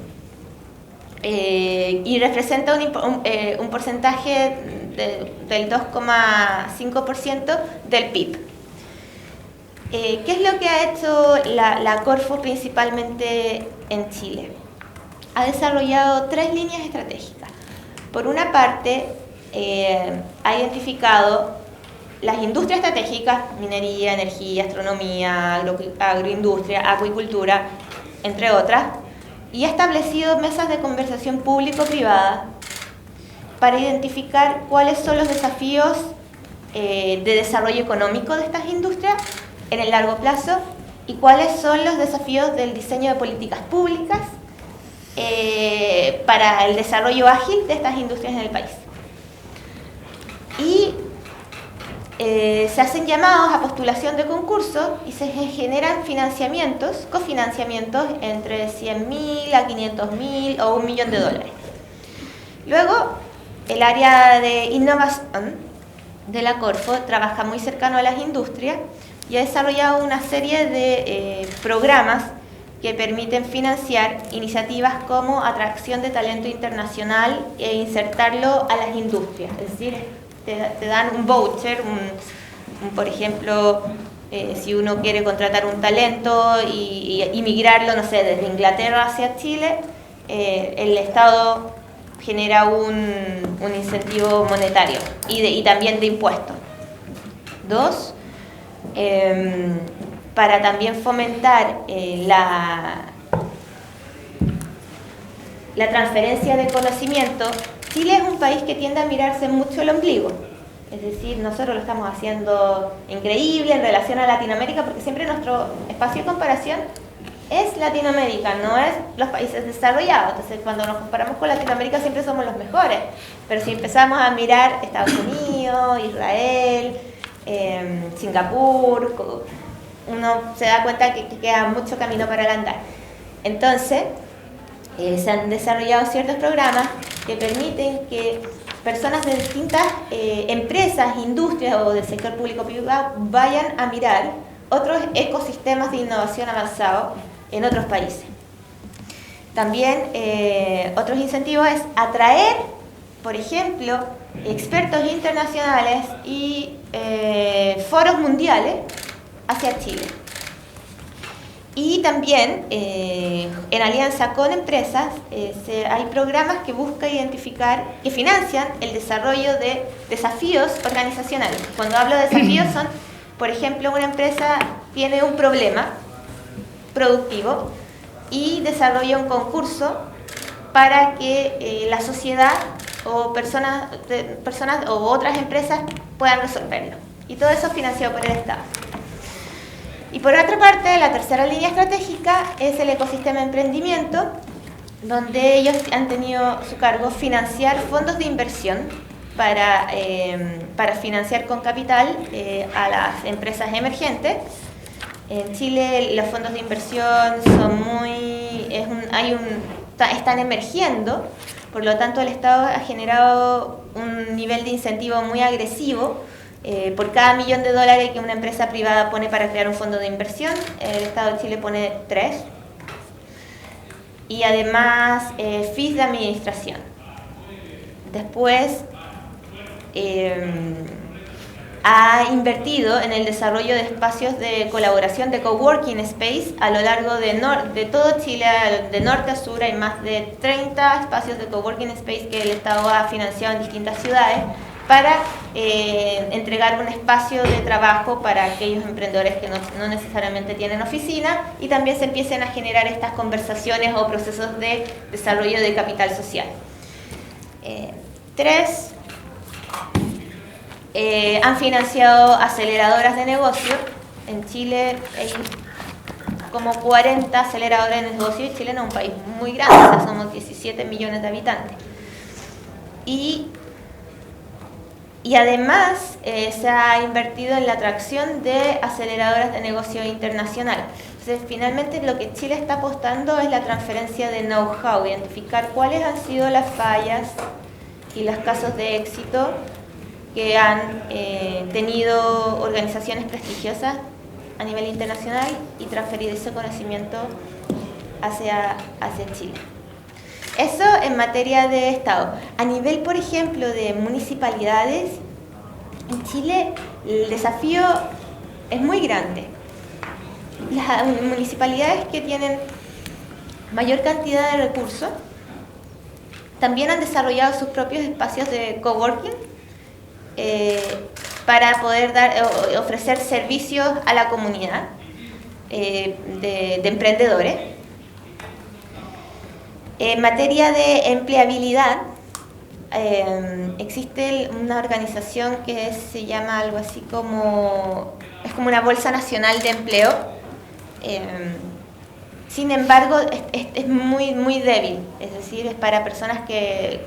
y representa un porcentaje del 2,5% del PIB. ¿Qué es lo que ha hecho la Corfo principalmente en Chile? Ha desarrollado 3 líneas estratégicas. Por una parte, ha identificado las industrias estratégicas, minería, energía, astronomía, agroindustria, acuicultura, entre otras, y ha establecido mesas de conversación público-privada para identificar cuáles son los desafíos de desarrollo económico de estas industrias en el largo plazo y cuáles son los desafíos del diseño de políticas públicas para el desarrollo ágil de estas industrias en el país. Y se hacen llamados a postulación de concursos y se generan financiamientos, cofinanciamientos entre 100.000 a 500.000 o $1 millón. Luego, el área de innovación de la Corfo trabaja muy cercano a las industrias y ha desarrollado una serie de programas que permiten financiar iniciativas como atracción de talento internacional e insertarlo a las industrias. Es decir, te dan un voucher, por ejemplo, si uno quiere contratar un talento y migrarlo, no sé, desde Inglaterra hacia Chile, el Estado genera un incentivo monetario y también de impuestos. 2, para también fomentar la transferencia de conocimiento. Chile es un país que tiende a mirarse mucho el ombligo, es decir, nosotros lo estamos haciendo increíble en relación a Latinoamérica porque siempre nuestro espacio de comparación es Latinoamérica, no es los países desarrollados. Entonces cuando nos comparamos con Latinoamérica siempre somos los mejores, pero si empezamos a mirar Estados Unidos, Israel, Singapur, uno se da cuenta que queda mucho camino para andar. Entonces se han desarrollado ciertos programas que permiten que personas de distintas empresas, industrias o del sector público-privado vayan a mirar otros ecosistemas de innovación avanzado en otros países. También otros incentivos es atraer, por ejemplo, expertos internacionales y foros mundiales hacia Chile. Y también, en alianza con empresas, hay programas que buscan identificar, que financian el desarrollo de desafíos organizacionales. Cuando hablo de desafíos son, por ejemplo, una empresa tiene un problema productivo y desarrolla un concurso para que la sociedad o personas o otras empresas puedan resolverlo. Y todo eso es financiado por el Estado. Y por otra parte, la tercera línea estratégica es el ecosistema de emprendimiento, donde ellos han tenido a su cargo financiar fondos de inversión para financiar con capital a las empresas emergentes. En Chile los fondos de inversión son están emergiendo, por lo tanto el Estado ha generado un nivel de incentivo muy agresivo. Por cada $1.000.000 que una empresa privada pone para crear un fondo de inversión, el Estado de Chile pone 3. Y además fees de administración. Después ha invertido en el desarrollo de espacios de colaboración de coworking space a lo largo de todo Chile, de norte a sur. Hay más de 30 espacios de coworking space que el Estado ha financiado en distintas ciudades para entregar un espacio de trabajo para aquellos emprendedores que no necesariamente tienen oficina, y también se empiecen a generar estas conversaciones o procesos de desarrollo de capital social. 3. Han financiado aceleradoras de negocio. En Chile hay como 40 aceleradoras de negocio, y Chile no es un país muy grande, o sea, somos 17 millones de habitantes. Y además se ha invertido en la atracción de aceleradoras de negocio internacional. Entonces, finalmente lo que Chile está apostando es la transferencia de know-how, identificar cuáles han sido las fallas y los casos de éxito que han tenido organizaciones prestigiosas a nivel internacional y transferir ese conocimiento hacia Chile. Eso en materia de Estado. A nivel, por ejemplo, de municipalidades, en Chile el desafío es muy grande. Las municipalidades que tienen mayor cantidad de recursos también han desarrollado sus propios espacios de coworking para poder ofrecer servicios a la comunidad de emprendedores. En materia de empleabilidad, existe una organización que se llama algo así como, es como una bolsa nacional de empleo. Sin embargo, es muy débil, es decir, es para personas que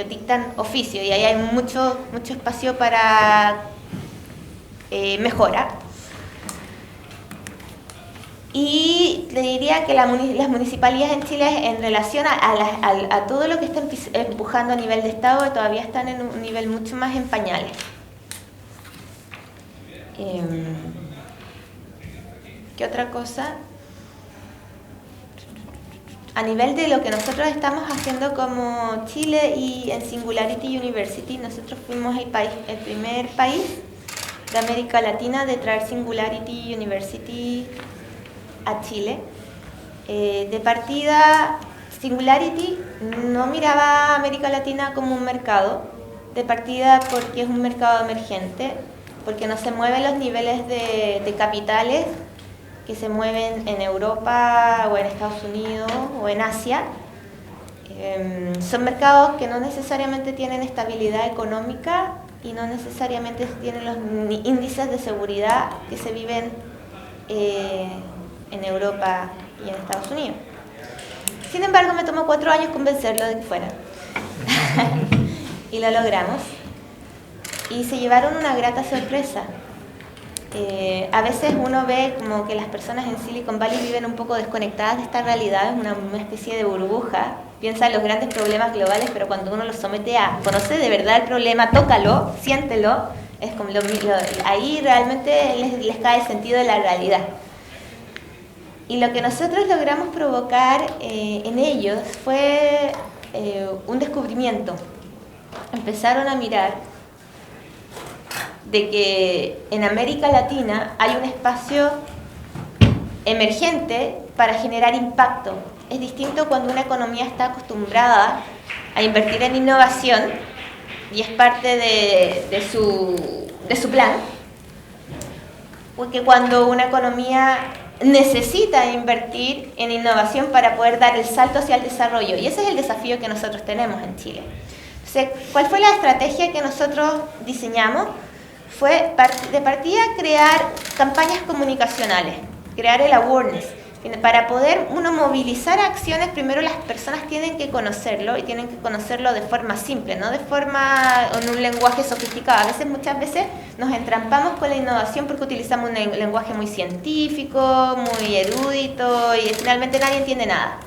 dictan oficio, y ahí hay mucho espacio para mejora. Y le diría que las municipalidades en Chile, en relación a todo lo que está empujando a nivel de Estado, todavía están en un nivel mucho más en pañales. ¿Qué otra cosa? A nivel de lo que nosotros estamos haciendo como Chile y en Singularity University, nosotros fuimos el primer país de América Latina de traer Singularity University a Chile. De partida, Singularity no miraba a América Latina como un mercado, de partida porque es un mercado emergente, porque no se mueven los niveles de capitales que se mueven en Europa o en Estados Unidos o en Asia. Son mercados que no necesariamente tienen estabilidad económica y no necesariamente tienen los índices de seguridad que se viven en Europa y en Estados Unidos. Sin embargo, me tomó 4 años convencerlo de que fuera. Y lo logramos. Y se llevaron una grata sorpresa. A veces uno ve como que las personas en Silicon Valley viven un poco desconectadas de esta realidad, es una especie de burbuja. Piensa en los grandes problemas globales, pero cuando uno los somete a conocer de verdad el problema, tócalo, siéntelo, es como ahí realmente les cae el sentido de la realidad. Y lo que nosotros logramos provocar en ellos fue un descubrimiento. Empezaron a mirar de que en América Latina hay un espacio emergente para generar impacto. Es distinto cuando una economía está acostumbrada a invertir en innovación y es parte de su plan, porque cuando una economía necesita invertir en innovación para poder dar el salto hacia el desarrollo. Y ese es el desafío que nosotros tenemos en Chile. Entonces, ¿cuál fue la estrategia que nosotros diseñamos? Fue de partida crear campañas comunicacionales, crear el awareness. Para poder uno movilizar acciones, primero las personas tienen que conocerlo y tienen que conocerlo de forma simple, no de forma en un lenguaje sofisticado. Muchas veces nos entrampamos con la innovación porque utilizamos un lenguaje muy científico, muy erudito y finalmente nadie entiende nada.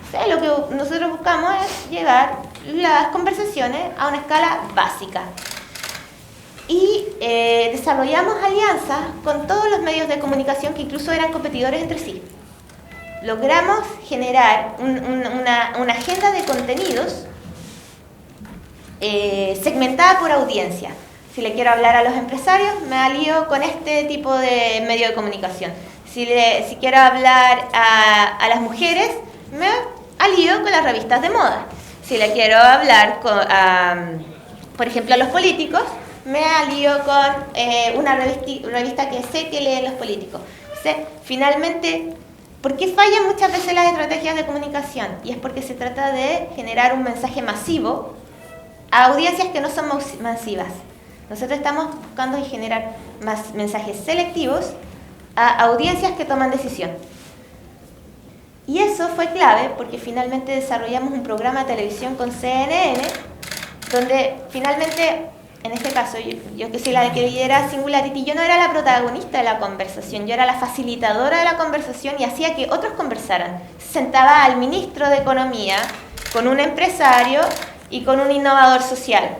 O sea, lo que nosotros buscamos es llevar las conversaciones a una escala básica. Y desarrollamos alianzas con todos los medios de comunicación que incluso eran competidores entre sí. Logramos generar una agenda de contenidos segmentada por audiencia. Si le quiero hablar a los empresarios, me alío con este tipo de medio de comunicación. Si quiero hablar a las mujeres, me alío con las revistas de moda. Si le quiero hablar, por ejemplo, a los políticos, me alío con una revista que sé que leen los políticos. Finalmente, ¿por qué fallan muchas veces las estrategias de comunicación? Y es porque se trata de generar un mensaje masivo a audiencias que no son masivas. Nosotros estamos buscando generar más mensajes selectivos a audiencias que toman decisión. Y eso fue clave porque finalmente desarrollamos un programa de televisión con CNN, donde finalmente, en este caso, yo que soy la que lidera Singularity, yo no era la protagonista de la conversación, yo era la facilitadora de la conversación y hacía que otros conversaran. Sentaba al ministro de Economía con un empresario y con un innovador social.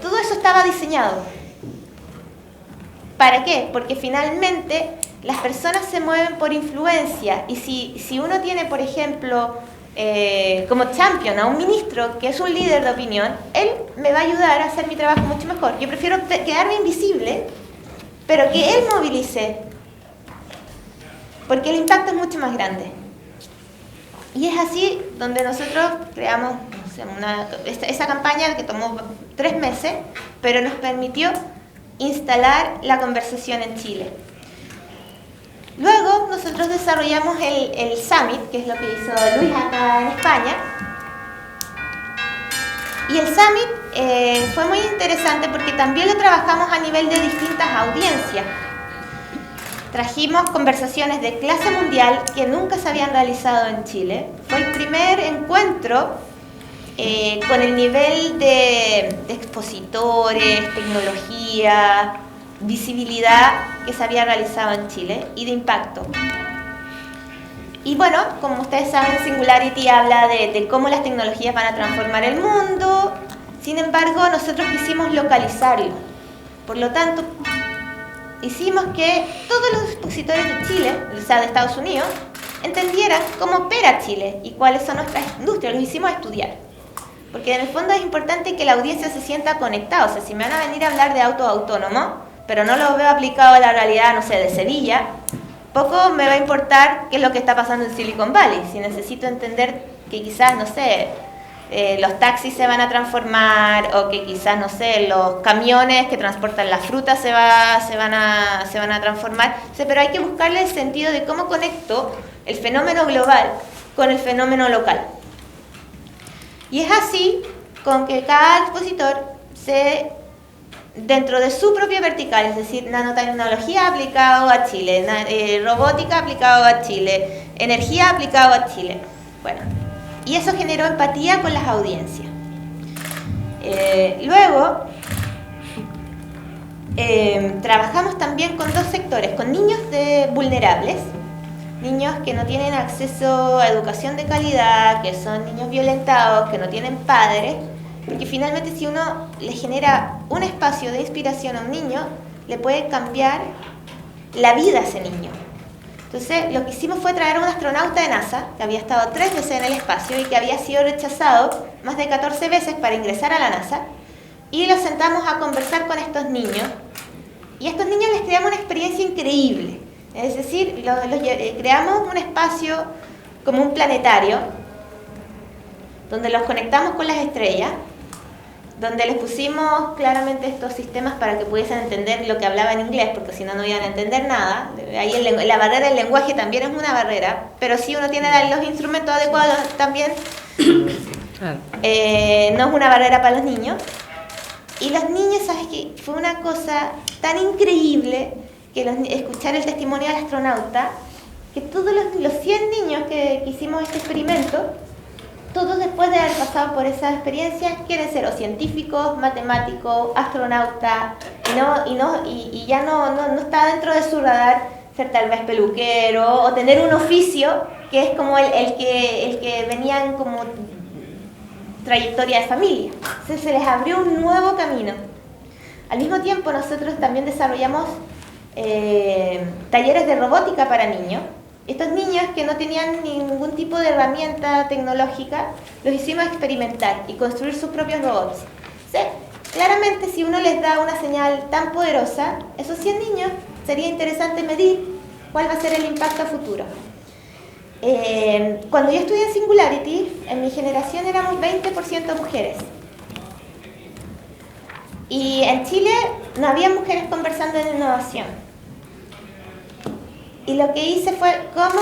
Todo eso estaba diseñado. ¿Para qué? Porque finalmente las personas se mueven por influencia y si uno tiene, por ejemplo, como champion a un ministro que es un líder de opinión, él me va a ayudar a hacer mi trabajo mucho mejor. Yo prefiero quedarme invisible, pero que él movilice, porque el impacto es mucho más grande. Y es así donde nosotros creamos esa campaña que tomó 3 meses, pero nos permitió instalar la conversación en Chile. Luego nosotros desarrollamos el Summit, que es lo que hizo Luis acá en España. Y el Summit fue muy interesante porque también lo trabajamos a nivel de distintas audiencias. Trajimos conversaciones de clase mundial que nunca se habían realizado en Chile. Fue el primer encuentro con el nivel de expositores, tecnología, visibilidad que se había realizado en Chile y de impacto. Y bueno, como ustedes saben, Singularity habla de cómo las tecnologías van a transformar el mundo. Sin embargo, nosotros quisimos localizarlo. Por lo tanto, hicimos que todos los expositores de Chile, o sea, de Estados Unidos, entendieran cómo opera Chile y cuáles son nuestras industrias. Los hicimos estudiar. Porque en el fondo es importante que la audiencia se sienta conectada. O sea, si me van a venir a hablar de auto autónomo, pero no lo veo aplicado a la realidad, no sé, de Sevilla, poco me va a importar qué es lo que está pasando en Silicon Valley. Si necesito entender que quizás, no sé, los taxis se van a transformar o que quizás, no sé, los camiones que transportan la fruta se van a transformar. O sea, pero hay que buscarle el sentido de cómo conecto el fenómeno global con el fenómeno local. Y es así con que cada expositor dentro de su propia vertical, es decir, nanotecnología aplicado a Chile, robótica aplicado a Chile, energía aplicado a Chile. Bueno, y eso generó empatía con las audiencias. Luego, trabajamos también con 2 sectores, con niños vulnerables, niños que no tienen acceso a educación de calidad, que son niños violentados, que no tienen padres, porque finalmente si uno le genera un espacio de inspiración a un niño, le puede cambiar la vida a ese niño. Entonces, lo que hicimos fue traer a un astronauta de NASA, que había estado 3 veces en el espacio y que había sido rechazado más de 14 veces para ingresar a la NASA, y los sentamos a conversar con estos niños. Y a estos niños les creamos una experiencia increíble. Es decir, creamos un espacio como un planetario, donde los conectamos con las estrellas, donde les pusimos claramente estos sistemas para que pudiesen entender lo que hablaba en inglés, porque si no, no iban a entender nada. Ahí la barrera del lenguaje también es una barrera, pero si uno tiene los instrumentos adecuados también, no es una barrera para los niños. Y los niños, ¿sabes qué? Fue una cosa tan increíble que escuchar el testimonio del astronauta, que todos los 100 niños que hicimos este experimento, todos después de haber pasado por esa experiencia quieren ser o científicos, matemáticos, astronautas, y ya no está dentro de su radar ser tal vez peluquero o tener un oficio que es como el que venían como trayectoria de familia. Entonces se les abrió un nuevo camino. Al mismo tiempo nosotros también desarrollamos talleres de robótica para niños. Estos niños que no tenían ningún tipo de herramienta tecnológica, los hicimos experimentar y construir sus propios robots. ¿Sí? Claramente, si uno les da una señal tan poderosa, esos 100 niños sería interesante medir cuál va a ser el impacto a futuro. Cuando yo estudié en Singularity, en mi generación éramos 20% mujeres. Y en Chile no había mujeres conversando en innovación. Y lo que hice fue, ¿cómo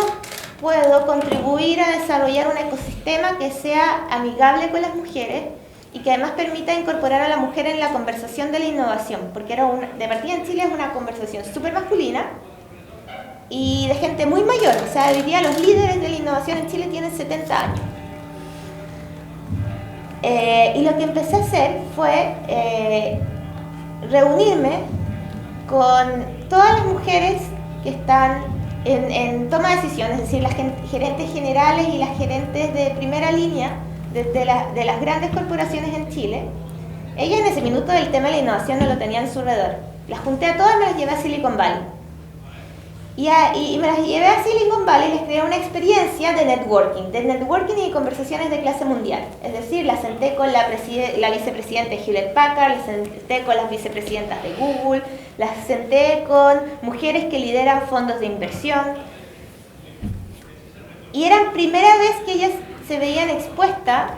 puedo contribuir a desarrollar un ecosistema que sea amigable con las mujeres y que además permita incorporar a la mujer en la conversación de la innovación? Porque de partida en Chile es una conversación súper masculina y de gente muy mayor. O sea, hoy día los líderes de la innovación en Chile tienen 70 años. Y lo que empecé a hacer fue reunirme con todas las mujeres que están en toma de decisiones, es decir, las gerentes generales y las gerentes de primera línea de las grandes corporaciones en Chile. Ellas en ese minuto del tema de la innovación no lo tenían en su alrededor. Las junté a todas y me las llevé a Silicon Valley. Y me las llevé a Silicon Valley y les creé una experiencia de networking y conversaciones de clase mundial. Es decir, las senté con la vicepresidenta de Hewlett Packard, las senté con las vicepresidentas de Google, las senté con mujeres que lideran fondos de inversión. Y era primera vez que ellas se veían expuestas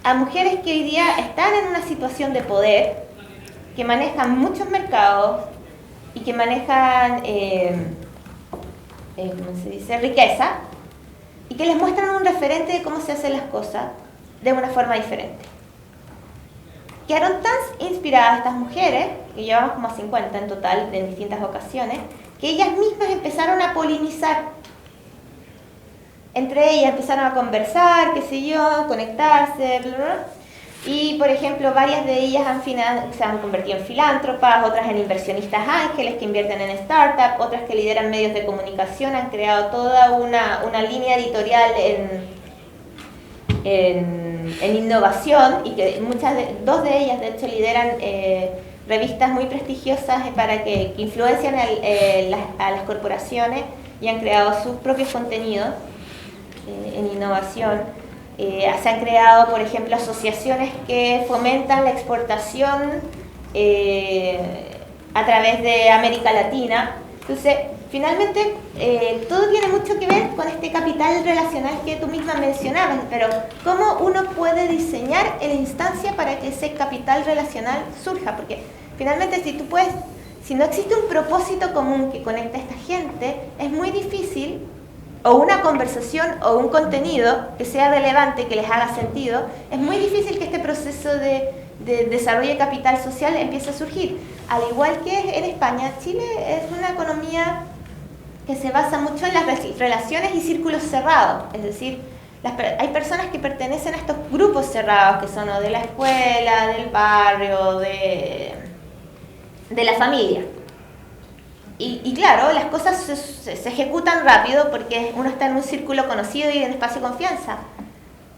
a mujeres que hoy día están en una situación de poder, que manejan muchos mercados y que manejan ¿cómo se dice? Riqueza, y que les muestran un referente de cómo se hacen las cosas de una forma diferente. Quedaron tan inspiradas estas mujeres, que llevamos como 50 en total en distintas ocasiones, que ellas mismas empezaron a polinizar. Entre ellas empezaron a conversar, qué sé yo, conectarse, bla, bla, bla. Y, por ejemplo, varias de ellas se han convertido en filántropas, otras en inversionistas ángeles que invierten en startups, otras que lideran medios de comunicación, han creado toda una línea editorial en innovación, y que dos de ellas, de hecho, lideran revistas muy prestigiosas para que influencian a las corporaciones y han creado sus propios contenidos en innovación. Se han creado, por ejemplo, asociaciones que fomentan la exportación a través de América Latina. Entonces, finalmente, todo tiene mucho que ver con este capital relacional que tú misma mencionabas, pero ¿cómo uno puede diseñar la instancia para que ese capital relacional surja? Porque finalmente, si no existe un propósito común que conecte a esta gente, es muy difícil, o una conversación o un contenido que sea relevante, que les haga sentido, es muy difícil que este proceso de desarrollo de capital social empiece a surgir. Al igual que en España, Chile es una economía que se basa mucho en las relaciones y círculos cerrados, es decir, hay personas que pertenecen a estos grupos cerrados, que son o de la escuela, del barrio, de la familia. Y claro, las cosas se ejecutan rápido porque uno está en un círculo conocido y en espacio de confianza.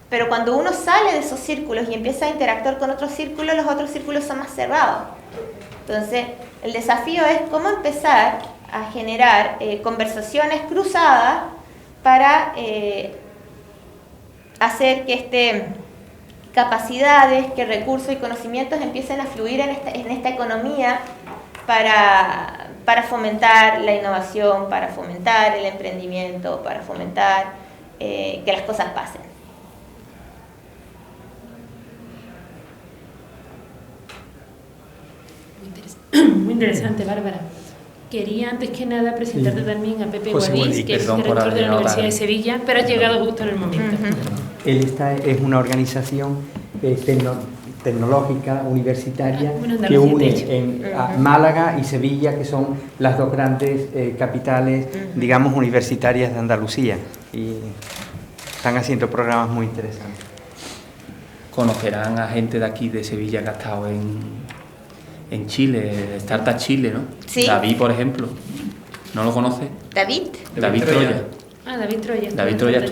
Pero cuando uno sale de esos círculos y empieza a interactuar con otros círculos, los otros círculos son más cerrados. Entonces, el desafío es cómo empezar a generar conversaciones cruzadas para hacer que capacidades, que recursos y conocimientos empiecen a fluir en esta economía para fomentar la innovación, para fomentar el emprendimiento, para fomentar que las cosas pasen. Muy interesante, Bárbara. Quería antes que nada presentarte también a Pepe Guadix, que es el director de la Universidad de Sevilla, pero ha llegado justo en el momento. Él es una organización tecnológica, universitaria, que une a Málaga y Sevilla, que son las dos grandes capitales, digamos, universitarias de Andalucía. Y están haciendo programas muy interesantes. Conocerán a gente de aquí, de Sevilla, que ha estado en Chile, Startup Chile, ¿no? Sí. David, por ejemplo. ¿No lo conoce? David Troya. David Troya. David Troya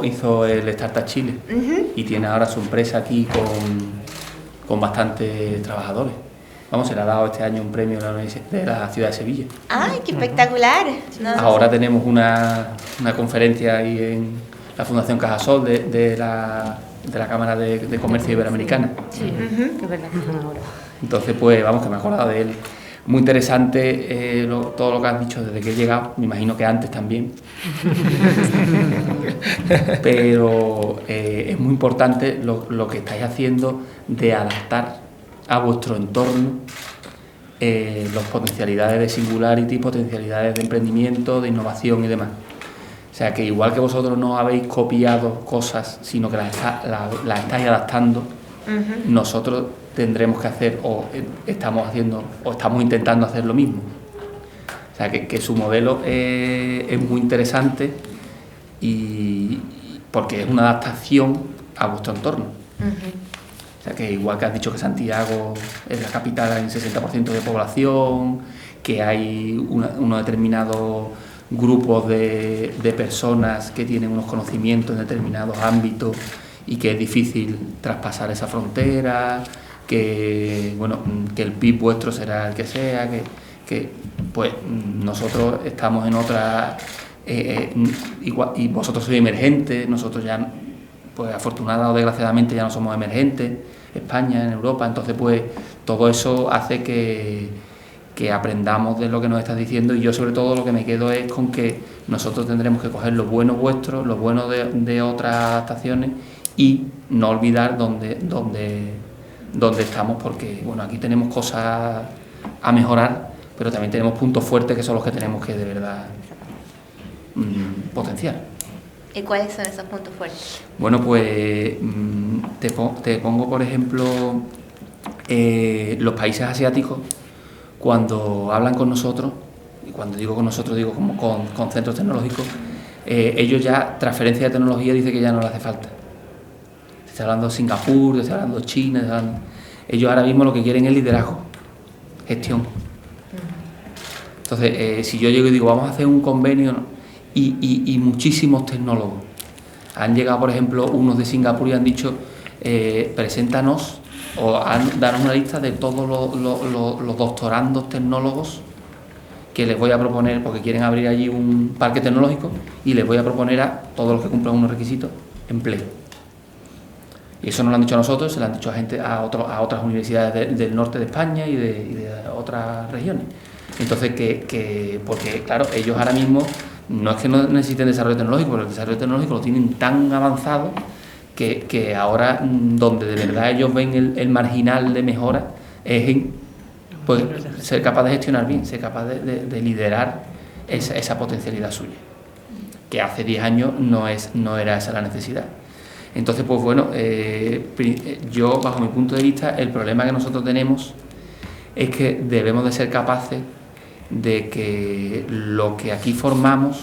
hizo el Startup Chile y tiene ahora su empresa aquí con bastantes trabajadores. Vamos, se le ha dado este año un premio de la ciudad de Sevilla. ¡Ay, qué espectacular! Ahora tenemos una conferencia ahí en la Fundación Cajasol de la Cámara de Comercio Iberoamericana. Sí, que es verdad. Entonces, pues vamos, que me he acordado de él. Muy interesante todo lo que has dicho desde que he llegado, me imagino que antes también. Pero es muy importante lo que estáis haciendo de adaptar a vuestro entorno las potencialidades de Singularity, potencialidades de emprendimiento, de innovación y demás. O sea, que igual que vosotros no habéis copiado cosas, sino que las estáis adaptando, nosotros tendremos que hacer o estamos intentando hacer lo mismo. O sea, que su modelo es muy interesante y porque es una adaptación a vuestro entorno. O sea, que igual que has dicho que Santiago es la capital en 60% de población, que hay unos determinados grupos de personas que tienen unos conocimientos en determinados ámbitos y que es difícil traspasar esa frontera, que el PIB vuestro será el que sea, que pues nosotros estamos en otra y vosotros sois emergentes, nosotros ya, pues afortunadamente o desgraciadamente ya no somos emergentes, España, en Europa, entonces pues todo eso hace que aprendamos de lo que nos estás diciendo, y yo sobre todo lo que me quedo es con que nosotros tendremos que coger lo bueno vuestro, lo bueno de otras adaptaciones y no olvidar dónde estamos, porque bueno, aquí tenemos cosas a mejorar, pero también tenemos puntos fuertes que son los que tenemos que de verdad potenciar. ¿Y cuáles son esos puntos fuertes? Bueno, pues te pongo por ejemplo los países asiáticos, cuando hablan con nosotros, y cuando digo con nosotros digo como con centros tecnológicos, ellos ya transferencia de tecnología dice que ya no le hace falta. Estoy hablando de Singapur, estoy hablando de China, ellos ahora mismo lo que quieren es liderazgo, gestión. Entonces, si yo llego y digo, vamos a hacer un convenio, y muchísimos tecnólogos han llegado, por ejemplo, unos de Singapur y han dicho, preséntanos o danos una lista de todos los doctorandos tecnólogos que les voy a proponer, porque quieren abrir allí un parque tecnológico, y les voy a proponer a todos los que cumplan unos requisitos empleo. Y eso nos lo han dicho a nosotros, se lo han dicho a otras universidades del norte de España y de otras regiones. Entonces, porque claro, ellos ahora mismo no es que no necesiten desarrollo tecnológico, pero el desarrollo tecnológico lo tienen tan avanzado que ahora donde de verdad ellos ven el marginal de mejora es en pues, ser capaz de gestionar bien, ser capaz de liderar esa potencialidad suya, que hace 10 años no era esa la necesidad. Entonces, pues bueno, yo, bajo mi punto de vista, el problema que nosotros tenemos es que debemos de ser capaces de que lo que aquí formamos,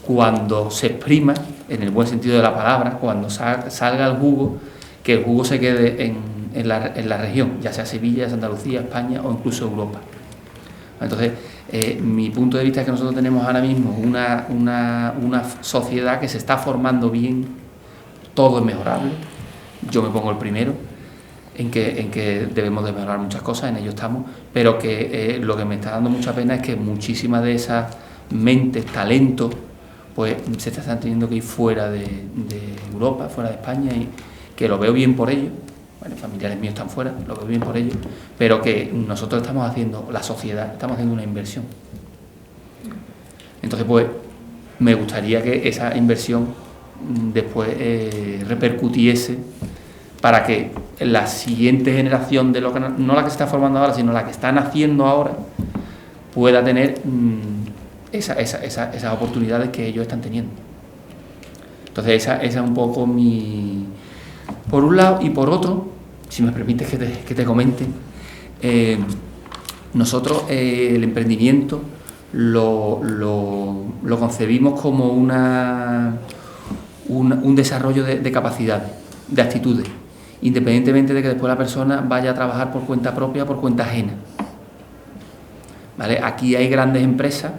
cuando se exprima, en el buen sentido de la palabra, cuando salga el jugo, que el jugo se quede en la región, ya sea Sevilla, Andalucía, España o incluso Europa. Entonces, mi punto de vista es que nosotros tenemos ahora mismo una sociedad que se está formando bien, todo es mejorable, yo me pongo el primero, en que debemos de mejorar muchas cosas, en ello estamos, pero que lo que me está dando mucha pena es que muchísimas de esas mentes, talentos, pues se están teniendo que ir fuera de Europa, fuera de España, y que lo veo bien por ello. Bueno, familiares míos están fuera, lo veo bien por ello, pero que nosotros estamos haciendo, la sociedad, estamos haciendo una inversión. Entonces, pues, me gustaría que esa inversión después repercutiese para que la siguiente generación, de lo que no la que se está formando ahora, sino la que está naciendo ahora, pueda tener esas oportunidades que ellos están teniendo. Entonces, esa es un poco mi... Por un lado, y por otro, si me permites que te comente, nosotros el emprendimiento lo concebimos como un desarrollo de capacidades, de actitudes, independientemente de que después la persona vaya a trabajar por cuenta propia o por cuenta ajena. ¿Vale? Aquí hay grandes empresas,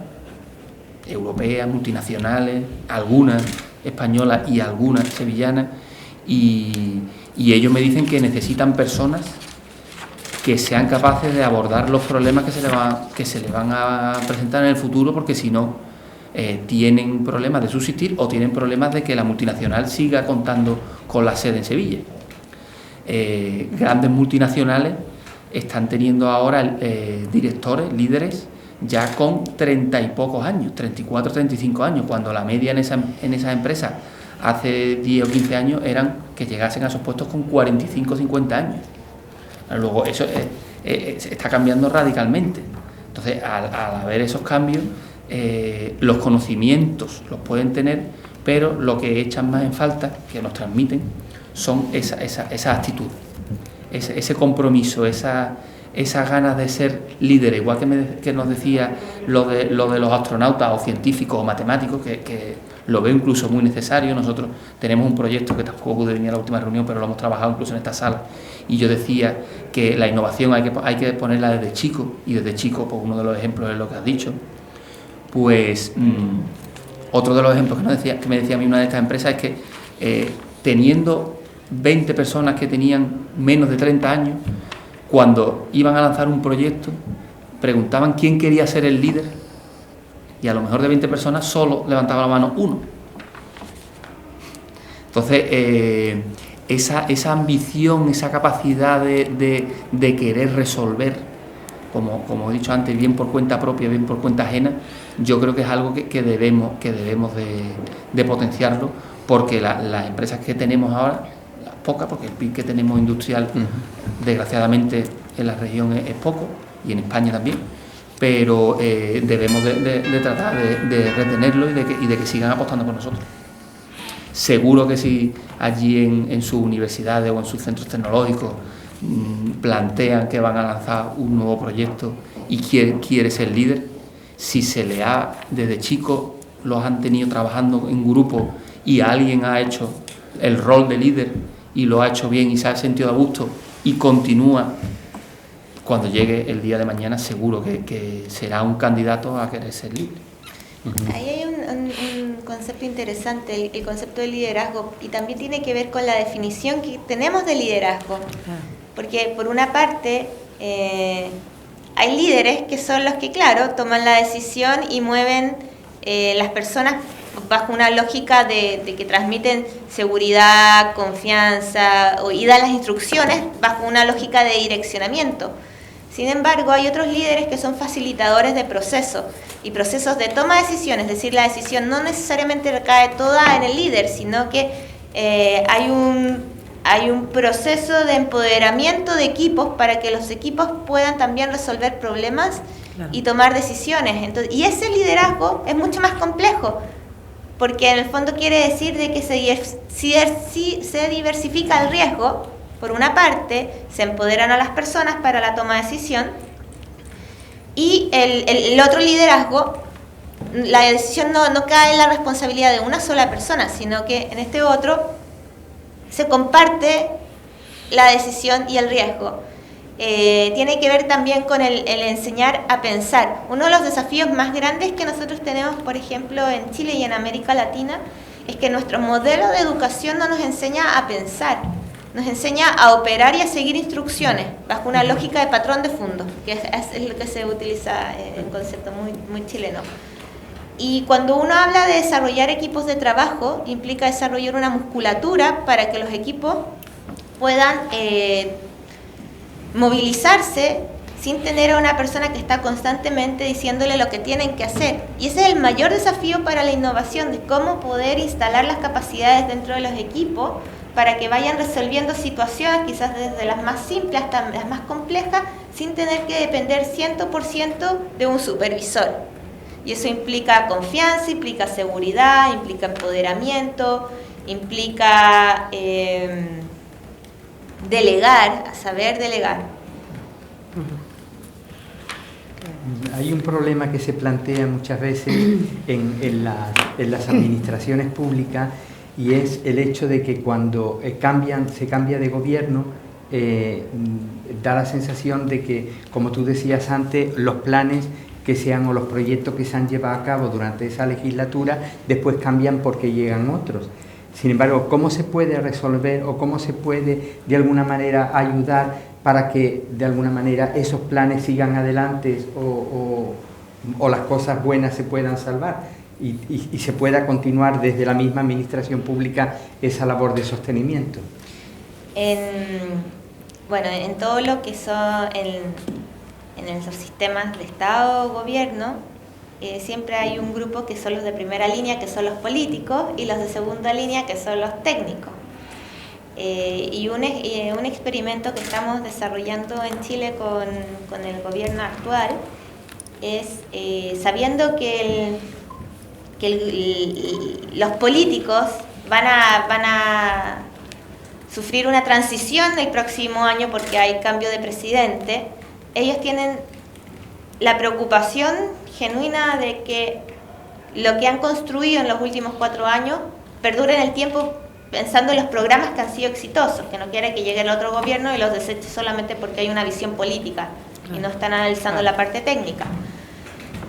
europeas, multinacionales, algunas españolas y algunas sevillanas, y ellos me dicen que necesitan personas que sean capaces de abordar los problemas que se le van a presentar en el futuro, porque si no tienen problemas de subsistir o tienen problemas de que la multinacional siga contando con la sede en Sevilla. Grandes multinacionales están teniendo ahora directores, líderes, ya con 30 y pocos años, 34, 35 años, cuando la media en esas empresas hace 10 o 15 años eran que llegasen a esos puestos con 45 o 50 años. Luego eso está cambiando radicalmente. Entonces, al haber esos cambios, los conocimientos los pueden tener, pero lo que echan más en falta, que nos transmiten, son esa actitud, ese compromiso, esas ganas de ser líderes, igual que nos decía lo de los astronautas o científicos o matemáticos, que lo veo incluso muy necesario. Nosotros tenemos un proyecto que tampoco pude venir a la última reunión, pero lo hemos trabajado incluso en esta sala, y yo decía que la innovación hay que ponerla desde chico, y desde chico, pues uno de los ejemplos es lo que has dicho. Pues otro de los ejemplos que me decía a mí una de estas empresas es que teniendo 20 personas que tenían menos de 30 años, cuando iban a lanzar un proyecto, preguntaban quién quería ser el líder, y a lo mejor de 20 personas solo levantaba la mano uno. Entonces, esa ambición, esa capacidad de querer resolver, como he dicho antes, bien por cuenta propia, bien por cuenta ajena, yo creo que es algo que debemos de potenciarlo, porque las empresas que tenemos ahora, las pocas, porque el PIB que tenemos industrial, desgraciadamente en la región es poco, y en España también, pero debemos de tratar de retenerlo y de que sigan apostando por nosotros. Seguro que si allí en sus universidades o en sus centros tecnológicos plantean que van a lanzar un nuevo proyecto y quiere ser líder, si se le ha, desde chicos los han tenido trabajando en grupo y alguien ha hecho el rol de líder y lo ha hecho bien y se ha sentido a gusto y continúa, cuando llegue el día de mañana seguro que será un candidato a querer ser libre. Ahí hay un concepto interesante, el concepto de liderazgo, y también tiene que ver con la definición que tenemos de liderazgo. Porque por una parte hay líderes que son los que, claro, toman la decisión y mueven las personas bajo una lógica de que transmiten seguridad, confianza y dan las instrucciones bajo una lógica de direccionamiento. Sin embargo, hay otros líderes que son facilitadores de procesos y procesos de toma de decisiones, es decir, la decisión no necesariamente recae toda en el líder, sino que hay un proceso de empoderamiento de equipos para que los equipos puedan también resolver problemas y tomar decisiones. Entonces, y ese liderazgo es mucho más complejo, porque en el fondo quiere decir de que se diversifica el riesgo. Por una parte, se empoderan a las personas para la toma de decisión, y el otro liderazgo, la decisión no cae en la responsabilidad de una sola persona, sino que en este otro se comparte la decisión y el riesgo. Tiene que ver también con el enseñar a pensar. Uno de los desafíos más grandes que nosotros tenemos, por ejemplo, en Chile y en América Latina, es que nuestro modelo de educación no nos enseña a pensar. nos enseña a operar y a seguir instrucciones bajo una lógica de patrón de fondo, que es lo que se utiliza en concepto muy chileno. Y cuando uno habla de desarrollar equipos de trabajo, implica desarrollar una musculatura para que los equipos puedan movilizarse sin tener a una persona que está constantemente diciéndole lo que tienen que hacer. Y ese es el mayor desafío para la innovación, de cómo poder instalar las capacidades dentro de los equipos para que vayan resolviendo situaciones, quizás desde las más simples hasta las más complejas, sin tener que depender 100% de un supervisor. Y eso implica confianza, implica seguridad, implica empoderamiento, implica delegar, saber delegar. Hay un problema que se plantea muchas veces en las administraciones públicas, y es el hecho de que cuando se cambia de gobierno, da la sensación de que, como tú decías antes, los planes que sean o los proyectos que se han llevado a cabo durante esa legislatura después cambian porque llegan otros. Sin embargo, ¿cómo se puede resolver o cómo se puede de alguna manera ayudar para que de alguna manera esos planes sigan adelante o las cosas buenas se puedan salvar y se pueda continuar desde la misma administración pública esa labor de sostenimiento? En todo lo que son en los sistemas de Estado o gobierno, siempre hay un grupo que son los de primera línea, que son los políticos, y los de segunda línea, que son los técnicos. Y un experimento que estamos desarrollando en Chile con el gobierno actual es, sabiendo que los políticos van a sufrir una transición el próximo año porque hay cambio de presidente, ellos tienen la preocupación genuina de que lo que han construido en los últimos 4 años perdure en el tiempo, pensando en los programas que han sido exitosos, que no quiere que llegue el otro gobierno y los deseche solamente porque hay una visión política y no están analizando la parte técnica.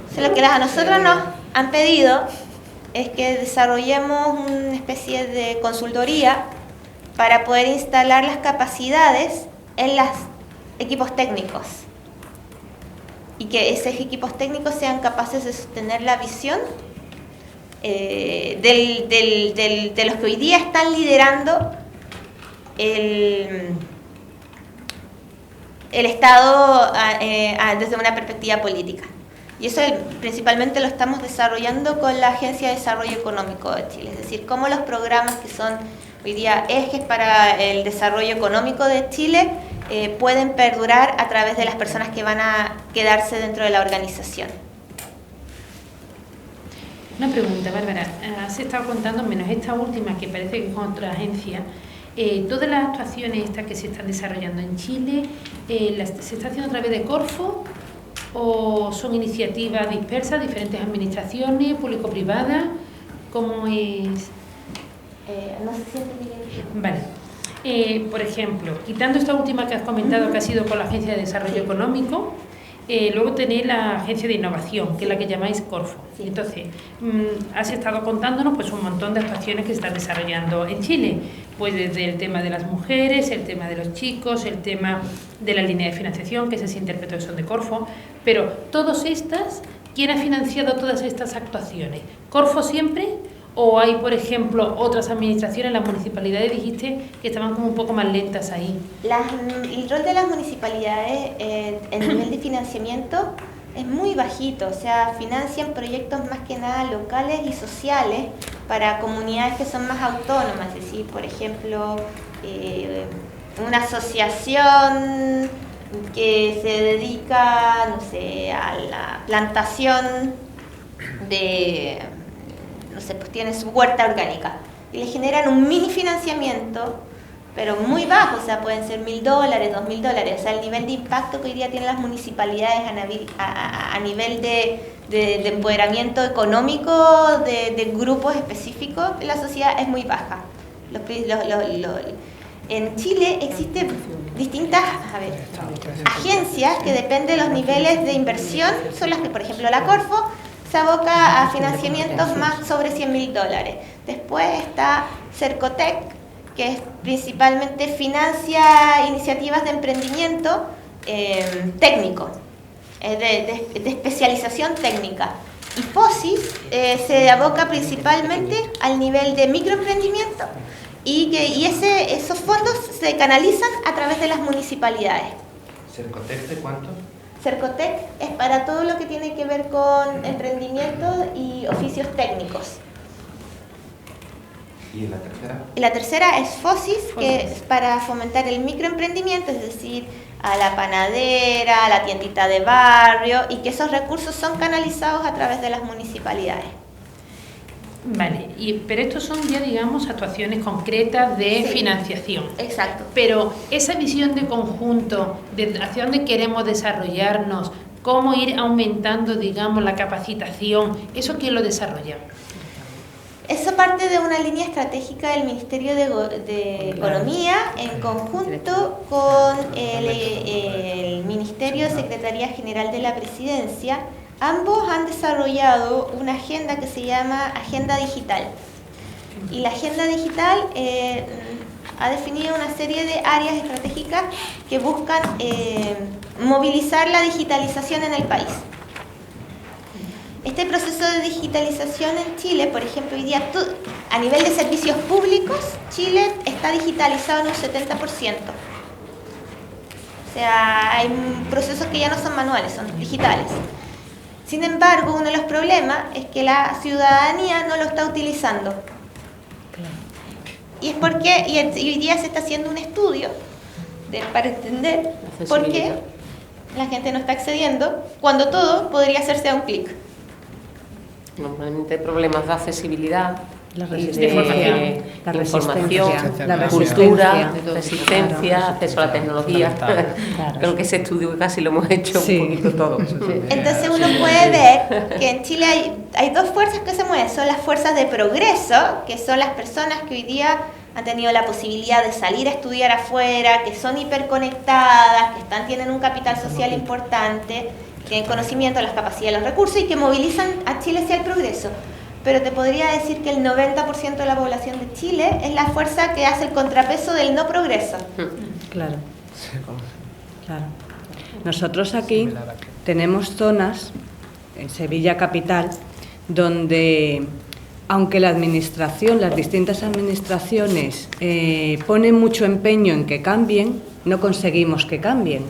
Entonces, lo que a nosotros nos han pedido es que desarrollemos una especie de consultoría para poder instalar las capacidades en los equipos técnicos y que esos equipos técnicos sean capaces de sostener la visión de los que hoy día están liderando el Estado desde una perspectiva política. Y eso principalmente lo estamos desarrollando con la Agencia de Desarrollo Económico de Chile, es decir, cómo los programas que son hoy día ejes para el desarrollo económico de Chile pueden perdurar a través de las personas que van a quedarse dentro de la organización. Una pregunta, Bárbara. Has estado contando, menos esta última, que parece que es con otra agencia, todas las actuaciones estas que se están desarrollando en Chile, ¿se está haciendo a través de Corfo o son iniciativas dispersas, diferentes administraciones, público-privadas? ¿Cómo es? No sé si entendí. Vale. Por ejemplo, quitando esta última que has comentado, que ha sido con la Agencia de Desarrollo Económico, luego tenéis la Agencia de Innovación, que es la que llamáis Corfo. Sí. Entonces, has estado contándonos pues un montón de actuaciones que se están desarrollando en Chile, pues desde el tema de las mujeres, el tema de los chicos, el tema de la línea de financiación, que se interpretó son de Corfo, pero todas estas, ¿quién ha financiado todas estas actuaciones? ¿Corfo siempre? ¿O hay, por ejemplo, otras administraciones, las municipalidades, dijiste, que estaban como un poco más lentas ahí? El rol de las municipalidades en nivel de financiamiento es muy bajito, o sea, financian proyectos más que nada locales y sociales para comunidades que son más autónomas, es decir, por ejemplo, una asociación que se dedica, no sé, a la plantación de, no sé, pues tiene su huerta orgánica y le generan un mini financiamiento, pero muy bajo, o sea, pueden ser $1.000, $2.000, o sea, el nivel de impacto que hoy día tienen las municipalidades a nivel de empoderamiento económico de grupos específicos de la sociedad es muy baja. En Chile existen distintas agencias que dependen de los niveles de inversión, son las que, por ejemplo, la Corfo se aboca a financiamientos más sobre $100.000. Después está Cercotec, que principalmente financia iniciativas de emprendimiento técnico, de especialización técnica. Y FOSIS se aboca principalmente al nivel de microemprendimiento y esos fondos se canalizan a través de las municipalidades. ¿Cercotec de cuánto? Cercotec es para todo lo que tiene que ver con emprendimiento y oficios técnicos. ¿Y la tercera? La tercera es FOSIS, que es para fomentar el microemprendimiento, es decir, a la panadera, a la tiendita de barrio, y que esos recursos son canalizados a través de las municipalidades. Vale, pero estos son ya, digamos, actuaciones concretas de financiación. Exacto. Pero esa visión de conjunto, de hacia dónde queremos desarrollarnos, cómo ir aumentando, digamos, la capacitación, ¿eso quién lo desarrolla? Eso parte de una línea estratégica del Ministerio de Economía en conjunto con el Ministerio de Secretaría General de la Presidencia. Ambos han desarrollado una agenda que se llama Agenda Digital. Y la Agenda Digital ha definido una serie de áreas estratégicas que buscan movilizar la digitalización en el país. Este proceso de digitalización en Chile, por ejemplo, hoy día a nivel de servicios públicos, Chile está digitalizado en un 70%. O sea, hay procesos que ya no son manuales, son digitales. Sin embargo, uno de los problemas es que la ciudadanía no lo está utilizando. Y es porque y hoy día se está haciendo un estudio para entender por qué la gente no está accediendo cuando todo podría hacerse a un clic. Normalmente problemas de accesibilidad, la resistencia, la información, la cultura, resistencia, acceso a la tecnología. Claro. Creo que ese estudio casi lo hemos hecho un poquito todo. Entonces uno puede ver que en Chile hay dos fuerzas que se mueven. Son las fuerzas de progreso, que son las personas que hoy día han tenido la posibilidad de salir a estudiar afuera, que son hiperconectadas, que tienen un capital social importante, tienen conocimiento, las capacidades, los recursos y que movilizan a Chile hacia el progreso. Pero te podría decir que el 90% de la población de Chile es la fuerza que hace el contrapeso del no progreso. Claro. Claro. Nosotros aquí tenemos zonas, en Sevilla capital, donde aunque la administración, las distintas administraciones ponen mucho empeño en que cambien, no conseguimos que cambien.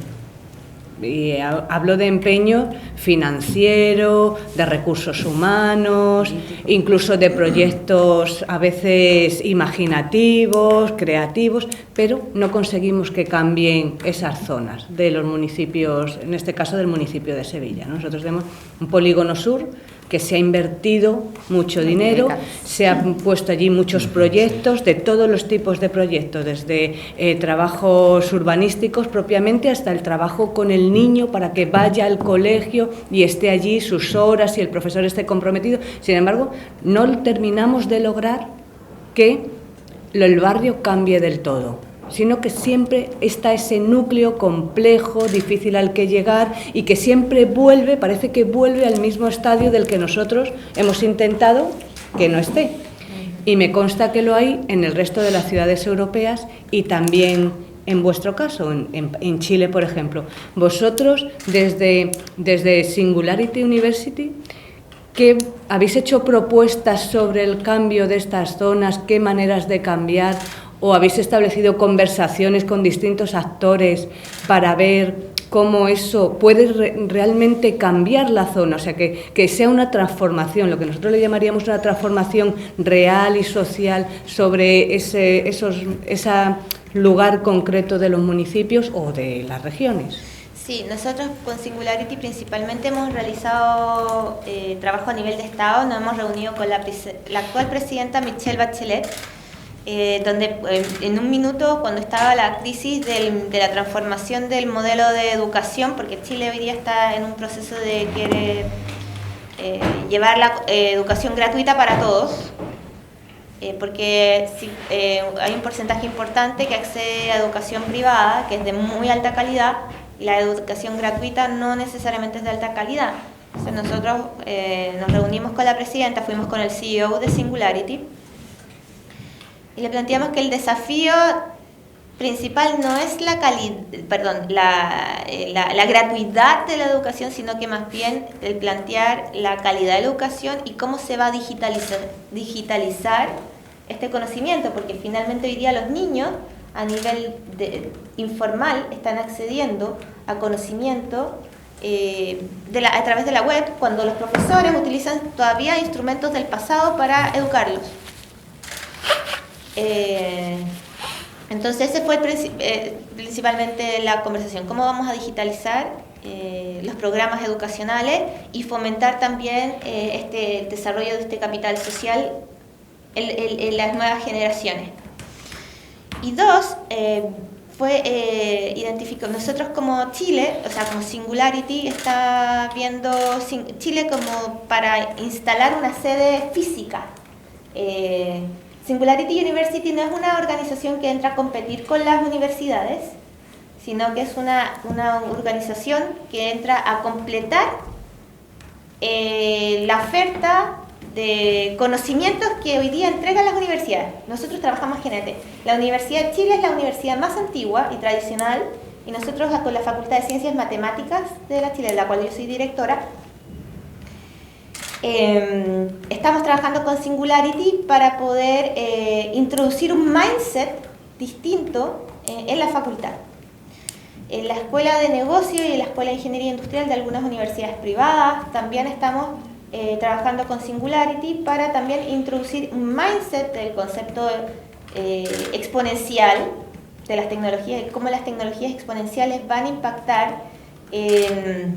Y hablo de empeño financiero, de recursos humanos, incluso de proyectos a veces imaginativos, creativos, pero no conseguimos que cambien esas zonas de los municipios, en este caso del municipio de Sevilla. Nosotros tenemos un polígono sur que se ha invertido mucho dinero, se han puesto allí muchos proyectos, de todos los tipos de proyectos, desde trabajos urbanísticos propiamente hasta el trabajo con el niño para que vaya al colegio y esté allí sus horas y el profesor esté comprometido. Sin embargo, no terminamos de lograr que el barrio cambie del todo, sino que siempre está ese núcleo complejo, difícil al que llegar y que siempre vuelve, parece que vuelve al mismo estadio del que nosotros hemos intentado que no esté. Y me consta que lo hay en el resto de las ciudades europeas y también en vuestro caso, en Chile, por ejemplo. Vosotros, desde Singularity University, ¿qué habéis hecho propuestas sobre el cambio de estas zonas? ¿Qué maneras de cambiar? ¿O habéis establecido conversaciones con distintos actores para ver cómo eso puede realmente cambiar la zona? O sea, que sea una transformación, lo que nosotros le llamaríamos una transformación real y social sobre ese lugar concreto de los municipios o de las regiones. Sí, nosotros con Singularity principalmente hemos realizado trabajo a nivel de Estado. Nos hemos reunido con la actual presidenta Michelle Bachelet, donde en un minuto, cuando estaba la crisis de la transformación del modelo de educación, porque Chile hoy día está en un proceso de querer llevar la educación gratuita para todos, porque hay un porcentaje importante que accede a educación privada, que es de muy alta calidad, y la educación gratuita no necesariamente es de alta calidad. Entonces nosotros nos reunimos con la presidenta, fuimos con el CEO de Singularity, y le planteamos que el desafío principal no es la gratuidad de la educación, sino que más bien el plantear la calidad de la educación y cómo se va a digitalizar este conocimiento, porque finalmente hoy día los niños a nivel informal están accediendo a conocimiento a través de la web, cuando los profesores utilizan todavía instrumentos del pasado para educarlos. Entonces ese fue principalmente la conversación, cómo vamos a digitalizar los programas educacionales y fomentar también el desarrollo de este capital social en las nuevas generaciones. Y dos, fue identificado, nosotros como Chile, o sea, como Singularity, está viendo Chile como para instalar una sede física. Singularity University no es una organización que entra a competir con las universidades, sino que es una organización que entra a completar la oferta de conocimientos que hoy día entregan las universidades. Nosotros trabajamos, imagínate, la Universidad de Chile es la universidad más antigua y tradicional, y nosotros con la Facultad de Ciencias Matemáticas de la Chile, de la cual yo soy directora, estamos trabajando con Singularity para poder introducir un mindset distinto en la facultad. En la Escuela de Negocio y en la Escuela de Ingeniería Industrial de algunas universidades privadas también estamos trabajando con Singularity para también introducir un mindset del concepto exponencial de las tecnologías, y cómo las tecnologías exponenciales van a impactar en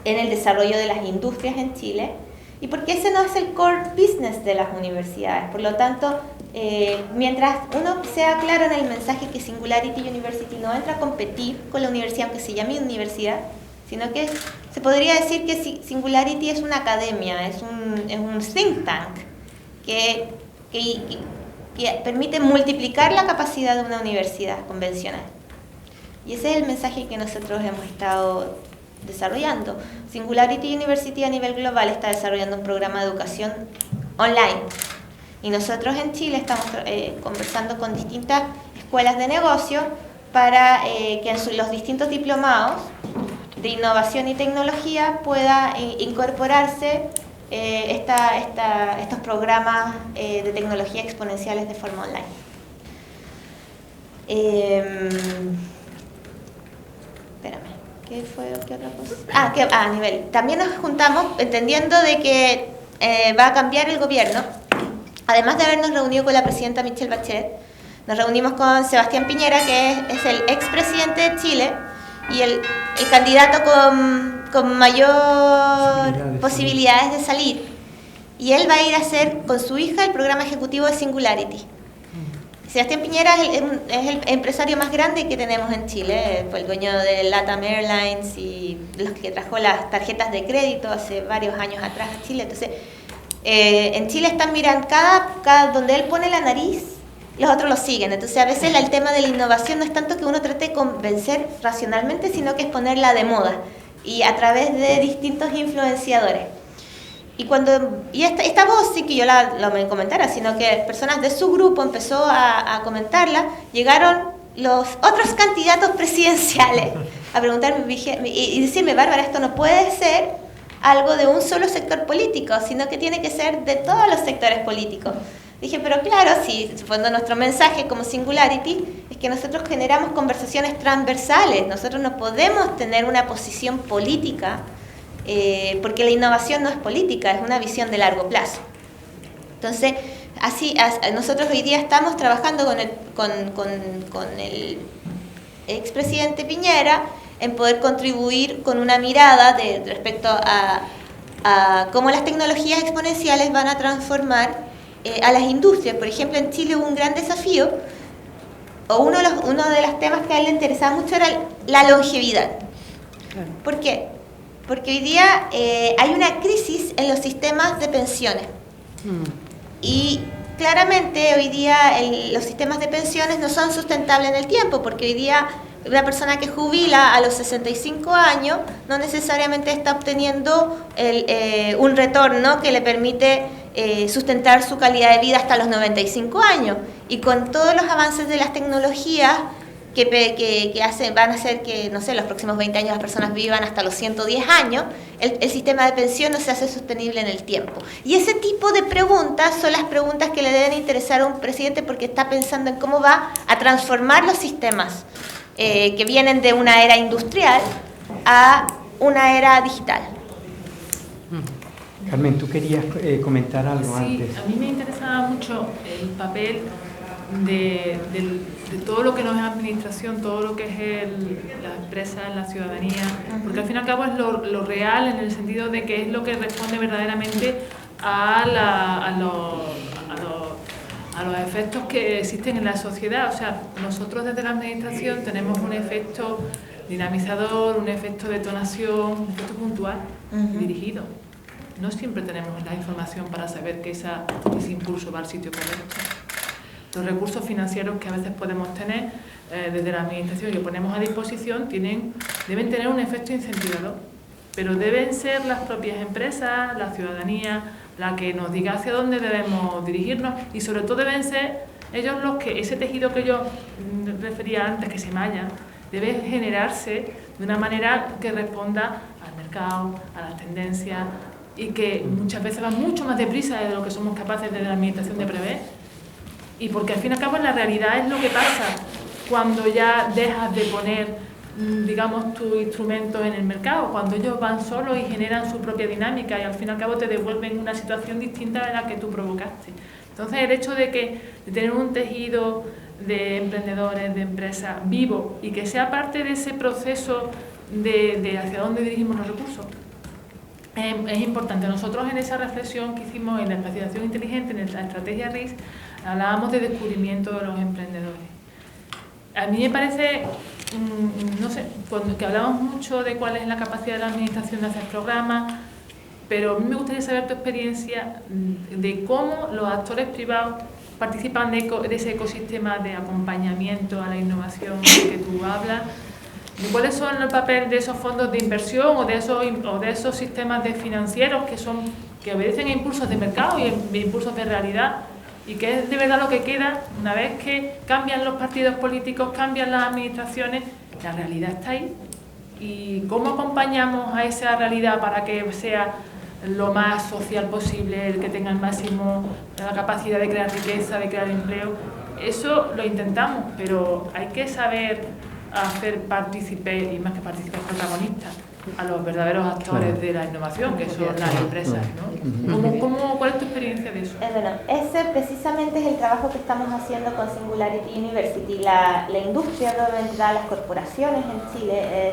el desarrollo de las industrias en Chile, y porque ese no es el core business de las universidades. Por lo tanto, mientras uno sea claro en el mensaje que Singularity University no entra a competir con la universidad, aunque se llame universidad, sino que se podría decir que Singularity es una academia, es un think tank que permite multiplicar la capacidad de una universidad convencional. Y ese es el mensaje que nosotros hemos estado desarrollando. Singularity University a nivel global está desarrollando un programa de educación online. Y nosotros en Chile estamos conversando con distintas escuelas de negocio para que en los distintos diplomados de innovación y tecnología pueda incorporarse estos programas de tecnología exponenciales de forma online. Espérame, ¿qué otra cosa? A nivel. También nos juntamos entendiendo de que va a cambiar el gobierno. Además de habernos reunido con la presidenta Michelle Bachelet, nos reunimos con Sebastián Piñera, que es el expresidente de Chile y el candidato con mayor posibilidades de salir. Y él va a ir a hacer con su hija el programa ejecutivo de Singularity. Sebastián Piñera es el empresario más grande que tenemos en Chile, fue el dueño de LATAM Airlines y los que trajo las tarjetas de crédito hace varios años atrás a Chile. Entonces, en Chile están mirando, cada donde él pone la nariz, los otros lo siguen. Entonces, a veces el tema de la innovación no es tanto que uno trate de convencer racionalmente, sino que es ponerla de moda y a través de distintos influenciadores. Y esta voz sí que yo la me comentara, sino que personas de su grupo empezó a comentarla, llegaron los otros candidatos presidenciales a preguntarme y decirme, Bárbara, esto no puede ser algo de un solo sector político, sino que tiene que ser de todos los sectores políticos. Dije, pero claro, sí, cuando nuestro mensaje como Singularity es que nosotros generamos conversaciones transversales, nosotros no podemos tener una posición política, porque la innovación no es política, es una visión de largo plazo. Entonces, nosotros hoy día estamos trabajando con el expresidente Piñera en poder contribuir con una mirada respecto a cómo las tecnologías exponenciales van a transformar a las industrias. Por ejemplo, en Chile hubo un gran desafío, o uno de los temas que a él le interesaba mucho era la longevidad. ¿Por qué? Porque hoy día hay una crisis en los sistemas de pensiones. Y claramente hoy día los sistemas de pensiones no son sustentables en el tiempo, porque hoy día una persona que jubila a los 65 años no necesariamente está obteniendo un retorno que le permite sustentar su calidad de vida hasta los 95 años. Y con todos los avances de las tecnologías que van a hacer que, no sé, los próximos 20 años las personas vivan hasta los 110 años, el sistema de pensión no se hace sostenible en el tiempo. Y ese tipo de preguntas son las preguntas que le deben interesar a un presidente, porque está pensando en cómo va a transformar los sistemas que vienen de una era industrial a una era digital. Carmen, tú querías comentar algo antes. Sí, a mí me interesaba mucho el papel de todo lo que no es administración, todo lo que es la empresa, la ciudadanía, porque al fin y al cabo es lo real, en el sentido de que es lo que responde verdaderamente a los efectos que existen en la sociedad. O sea, nosotros desde la administración tenemos un efecto dinamizador, un efecto de detonación, un efecto puntual, dirigido. No siempre tenemos la información para saber que ese impulso va al sitio correcto. Los recursos financieros que a veces podemos tener desde la administración y que ponemos a disposición deben tener un efecto incentivador, pero deben ser las propias empresas, la ciudadanía, la que nos diga hacia dónde debemos dirigirnos, y sobre todo deben ser ellos los que, ese tejido que yo refería antes, que se malla, debe generarse de una manera que responda al mercado, a las tendencias, y que muchas veces va mucho más deprisa de lo que somos capaces desde la administración de prever. Y porque al fin y al cabo en la realidad es lo que pasa cuando ya dejas de poner, digamos, tus instrumentos en el mercado, cuando ellos van solos y generan su propia dinámica y al fin y al cabo te devuelven una situación distinta de la que tú provocaste. Entonces el hecho de tener un tejido de emprendedores, de empresas vivo, y que sea parte de ese proceso de hacia dónde dirigimos los recursos, es importante. Nosotros en esa reflexión que hicimos en la especialización inteligente, en la estrategia RIS, hablábamos de descubrimiento de los emprendedores. A mí me parece, no sé, que hablamos mucho de cuál es la capacidad de la administración de hacer programas, pero a mí me gustaría saber tu experiencia de cómo los actores privados participan de ese ecosistema de acompañamiento a la innovación que tú hablas. ¿Cuáles son el papel de esos fondos de inversión o de esos sistemas de financieros que obedecen a impulsos de mercado y a impulsos de realidad? Y qué es de verdad lo que queda una vez que cambian los partidos políticos, cambian las administraciones, la realidad está ahí. ¿Y cómo acompañamos a esa realidad para que sea lo más social posible, el que tenga el máximo la capacidad de crear riqueza, de crear empleo? Eso lo intentamos, pero hay que saber hacer partícipes, y más que partícipes, protagonistas, a los verdaderos actores de la innovación, que son las empresas, ¿no? ¿Cuál es tu experiencia de eso? Bueno, ese precisamente es el trabajo que estamos haciendo con Singularity University. La industria, obviamente, las corporaciones en Chile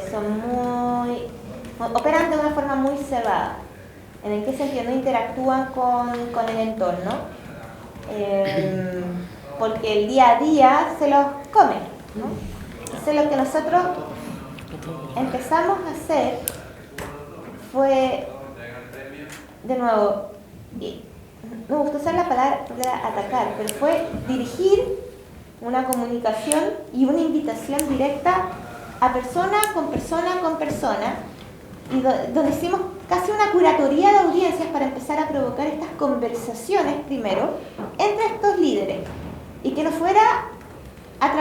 operan de una forma muy cerrada. ¿En el qué sentido? No interactúan con el entorno, porque el día a día se los come, ¿no? Entonces lo que nosotros empezamos a hacer fue, de nuevo, me gusta usar la palabra atacar, pero fue dirigir una comunicación y una invitación directa a persona con persona, y donde hicimos casi una curatoría de audiencias para empezar a provocar estas conversaciones primero entre estos líderes, y que no fuera a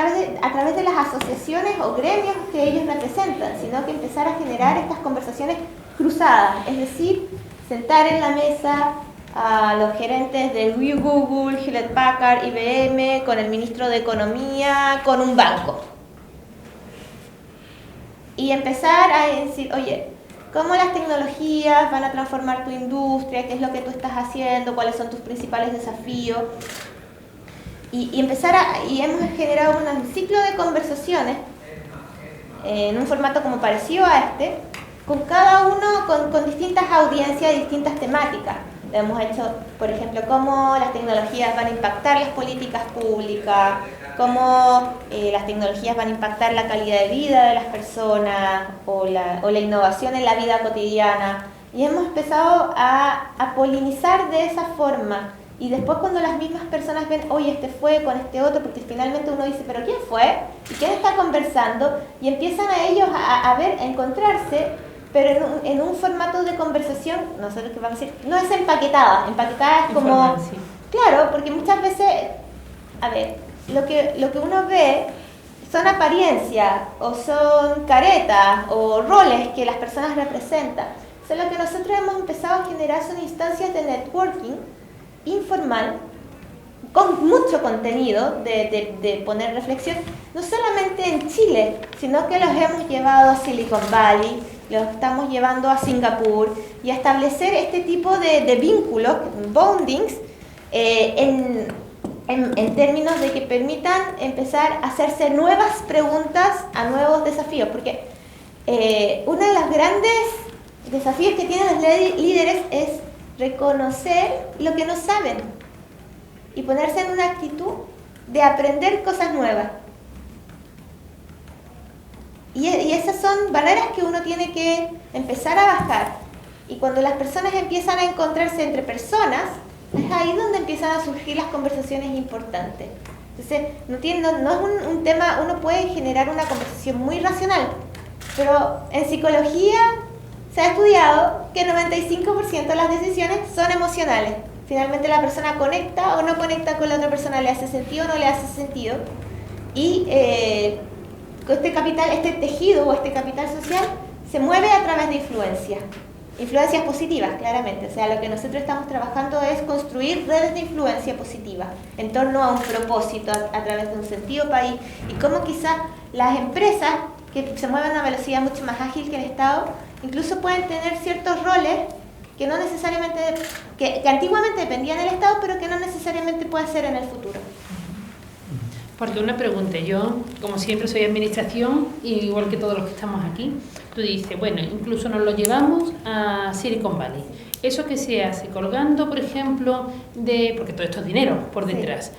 través de las asociaciones o gremios que ellos representan, sino que empezar a generar estas conversaciones cruzadas, es decir, sentar en la mesa a los gerentes de Google, Hewlett Packard, IBM, con el ministro de Economía, con un banco. Y empezar a decir, oye, ¿cómo las tecnologías van a transformar tu industria? ¿Qué es lo que tú estás haciendo? ¿Cuáles son tus principales desafíos? Y hemos generado un ciclo de conversaciones en un formato como parecido a este, con cada uno con distintas audiencias y distintas temáticas. Hemos hecho, por ejemplo, cómo las tecnologías van a impactar las políticas públicas, cómo las tecnologías van a impactar la calidad de vida de las personas o la innovación en la vida cotidiana. Y hemos empezado a polinizar de esa forma. Y después cuando las mismas personas ven, oye, este fue con este otro, porque finalmente uno dice, ¿pero quién fue? ¿Y quién está conversando? Y empiezan a ellos a encontrarse pero en un formato de conversación, nosotros que vamos a decir, no es empaquetada es como... Informal, sí. Claro, porque muchas veces, a ver, lo que uno ve son apariencias, o son caretas, o roles que las personas representan. O sea, lo que nosotros hemos empezado a generar son instancias de networking informal, con mucho contenido de poner reflexión, no solamente en Chile, sino que los hemos llevado a Silicon Valley, los estamos llevando a Singapur, y a establecer este tipo de vínculos, bondings, en términos de que permitan empezar a hacerse nuevas preguntas a nuevos desafíos, porque uno de los grandes desafíos que tienen los líderes es reconocer lo que no saben y ponerse en una actitud de aprender cosas nuevas. Y esas son barreras que uno tiene que empezar a bajar. Y cuando las personas empiezan a encontrarse entre personas, es ahí donde empiezan a surgir las conversaciones importantes. Entonces, no es un tema, uno puede generar una conversación muy racional, pero en psicología se ha estudiado que el 95% de las decisiones son emocionales. Finalmente la persona conecta o no conecta con la otra persona, le hace sentido o no le hace sentido. Y este tejido o este capital social se mueve a través de influencias positivas, claramente. O sea, lo que nosotros estamos trabajando es construir redes de influencia positiva en torno a un propósito, a través de un sentido país, y cómo quizás las empresas que se mueven a una velocidad mucho más ágil que el Estado, incluso pueden tener ciertos roles que no necesariamente, que antiguamente dependían del Estado, pero que no necesariamente puede ser en el futuro. Porque una pregunta, yo como siempre soy administración, igual que todos los que estamos aquí, tú dices, bueno, incluso nos lo llevamos a Silicon Valley. Eso que se hace colgando, por ejemplo, porque todo esto es dinero por detrás, sí.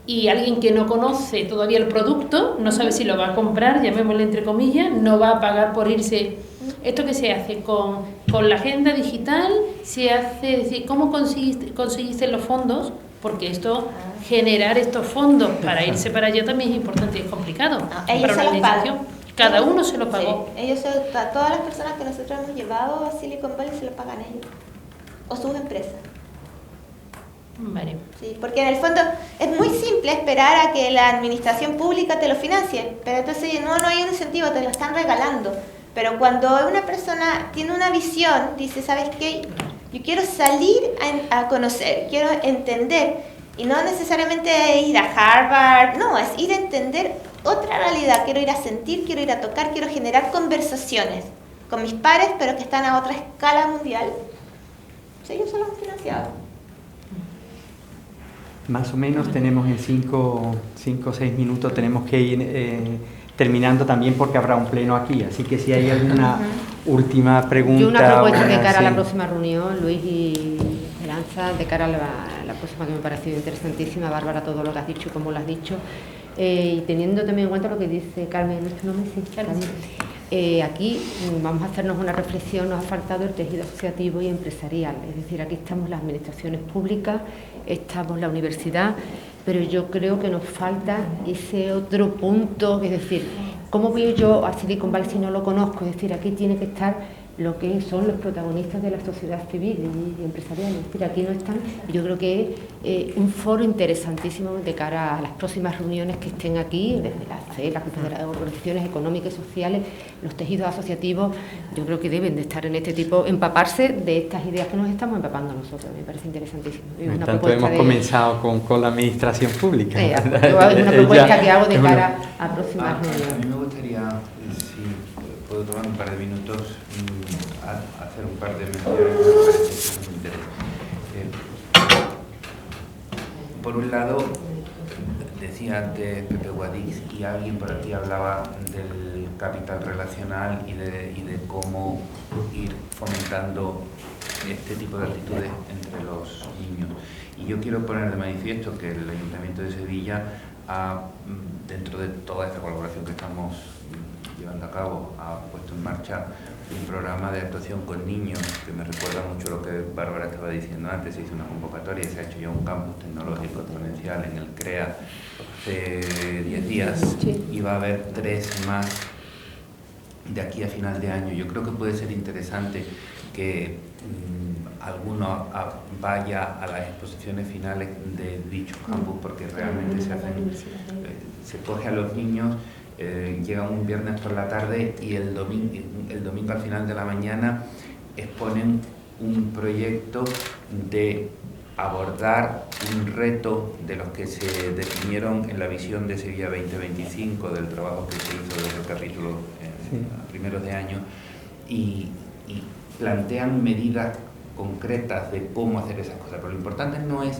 Y alguien que no conoce todavía el producto, no sabe si lo va a comprar, llamémosle entre comillas, no va a pagar por irse. Esto que se hace con la agenda digital, se hace, es decir, ¿cómo conseguiste los fondos? Porque generar estos fondos para irse para allá también es importante y es complicado. Ellos se los pagan. Cada uno se lo pagó. Sí, todas las personas que nosotros hemos llevado a Silicon Valley se lo pagan ellos. O sus empresas. Vale. Sí, porque en el fondo es muy simple esperar a que la administración pública te lo financie, pero entonces no hay un incentivo, te lo están regalando. Pero cuando una persona tiene una visión, dice, ¿sabes qué? Yo quiero salir a conocer, quiero entender, y no necesariamente ir a Harvard, no, es ir a entender otra realidad, quiero ir a sentir, quiero ir a tocar, quiero generar conversaciones con mis pares, pero que están a otra escala mundial. Sí, ellos son los financiados. Más o menos tenemos en 5 o 6 minutos, tenemos que ir terminando también porque habrá un pleno aquí, así que si hay alguna última pregunta... Yo una propuesta de cara a la próxima reunión, Luis y Esperanza, de cara a la próxima, que me ha parecido interesantísima, Bárbara, todo lo que has dicho y cómo lo has dicho, y teniendo también en cuenta lo que dice Carmen, ¿no me dice Carmen? Aquí vamos a hacernos una reflexión, nos ha faltado el tejido asociativo y empresarial, es decir, aquí estamos las administraciones públicas, estamos la universidad, pero yo creo que nos falta ese otro punto, es decir, ¿cómo veo yo a Silicon Valley si no lo conozco? Es decir, aquí tiene que estar lo que son los protagonistas de la sociedad civil y empresarial, es decir, aquí no están. Yo creo que es un foro interesantísimo de cara a las próximas reuniones que estén aquí, desde la CE, las organizaciones económicas y sociales, los tejidos asociativos, yo creo que deben de estar en este tipo, empaparse de estas ideas que nos estamos empapando nosotros, me parece interesantísimo. Tanto hemos comenzado con la administración pública. Es una propuesta que hago de cara a próximas reuniones. A mí me gustaría, si puedo tomar un par de minutos, hacer un par de menciones que me parece que son muy interesantes. Por un lado, decía antes Pepe Guadix, y alguien por aquí hablaba del capital relacional y de cómo ir fomentando este tipo de actitudes entre los niños. Y yo quiero poner de manifiesto que el Ayuntamiento de Sevilla ha, dentro de toda esta colaboración que estamos llevando a cabo, ha puesto en marcha un programa de actuación con niños que me recuerda mucho lo que Bárbara estaba diciendo antes. Se hizo una convocatoria y se ha hecho ya un campus tecnológico exponencial en el CREA hace 10 días, sí. Y va a haber 3 más de aquí a final de año. Yo creo que puede ser interesante que alguno vaya a las exposiciones finales de dicho campus, porque realmente se coge a los niños, llegan un viernes por la tarde y el domingo al final de la mañana exponen un proyecto de abordar un reto de los que se definieron en la visión de Sevilla 2025, del trabajo que se hizo desde el capítulo a primeros de año, y plantean medidas concretas de cómo hacer esas cosas. Pero lo importante no es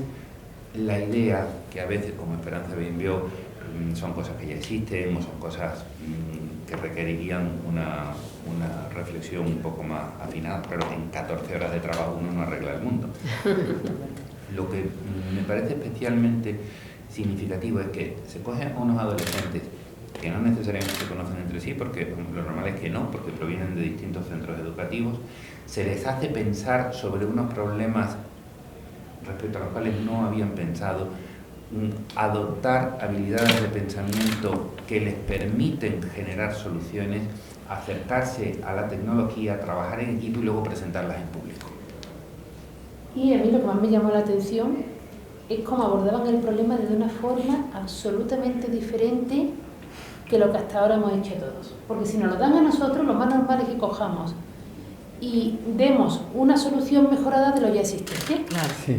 la idea, que a veces, como Esperanza bien vio, son cosas que ya existen o son cosas que requerirían una reflexión un poco más afinada, pero en 14 horas de trabajo uno no arregla el mundo. Lo que me parece especialmente significativo es que se cogen a unos adolescentes que no necesariamente se conocen entre sí, porque lo normal es que no, porque provienen de distintos centros educativos, se les hace pensar sobre unos problemas respecto a los cuales no habían pensado, adoptar habilidades de pensamiento que les permiten generar soluciones, acercarse a la tecnología, trabajar en equipo y luego presentarlas en público. Y a mí lo que más me llamó la atención es cómo abordaban el problema de una forma absolutamente diferente que lo que hasta ahora hemos hecho todos. Porque si nos lo dan a nosotros, lo más normal es que cojamos y demos una solución mejorada de lo ya existente. Claro. Sí.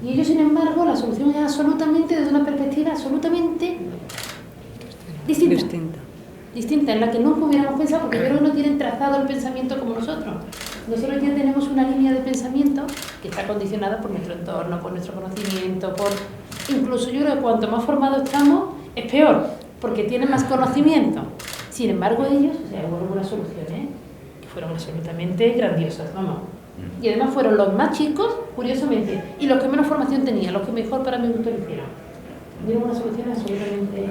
Y ellos, sin embargo, la solución es absolutamente desde una perspectiva absolutamente distinta, en la que nunca hubiéramos pensado, porque ellos no tienen trazado el pensamiento como nosotros. Nosotros ya tenemos una línea de pensamiento que está condicionada por nuestro entorno, por nuestro conocimiento, incluso yo creo que cuanto más formados estamos, es peor, porque tienen más conocimiento. Sin embargo, ellos, hubo unas soluciones que fueron absolutamente grandiosas, vamos. Y además fueron los más chicos, curiosamente, y los que menos formación tenían, los que mejor para mi gusto lo hicieron. Dieron una solución absolutamente...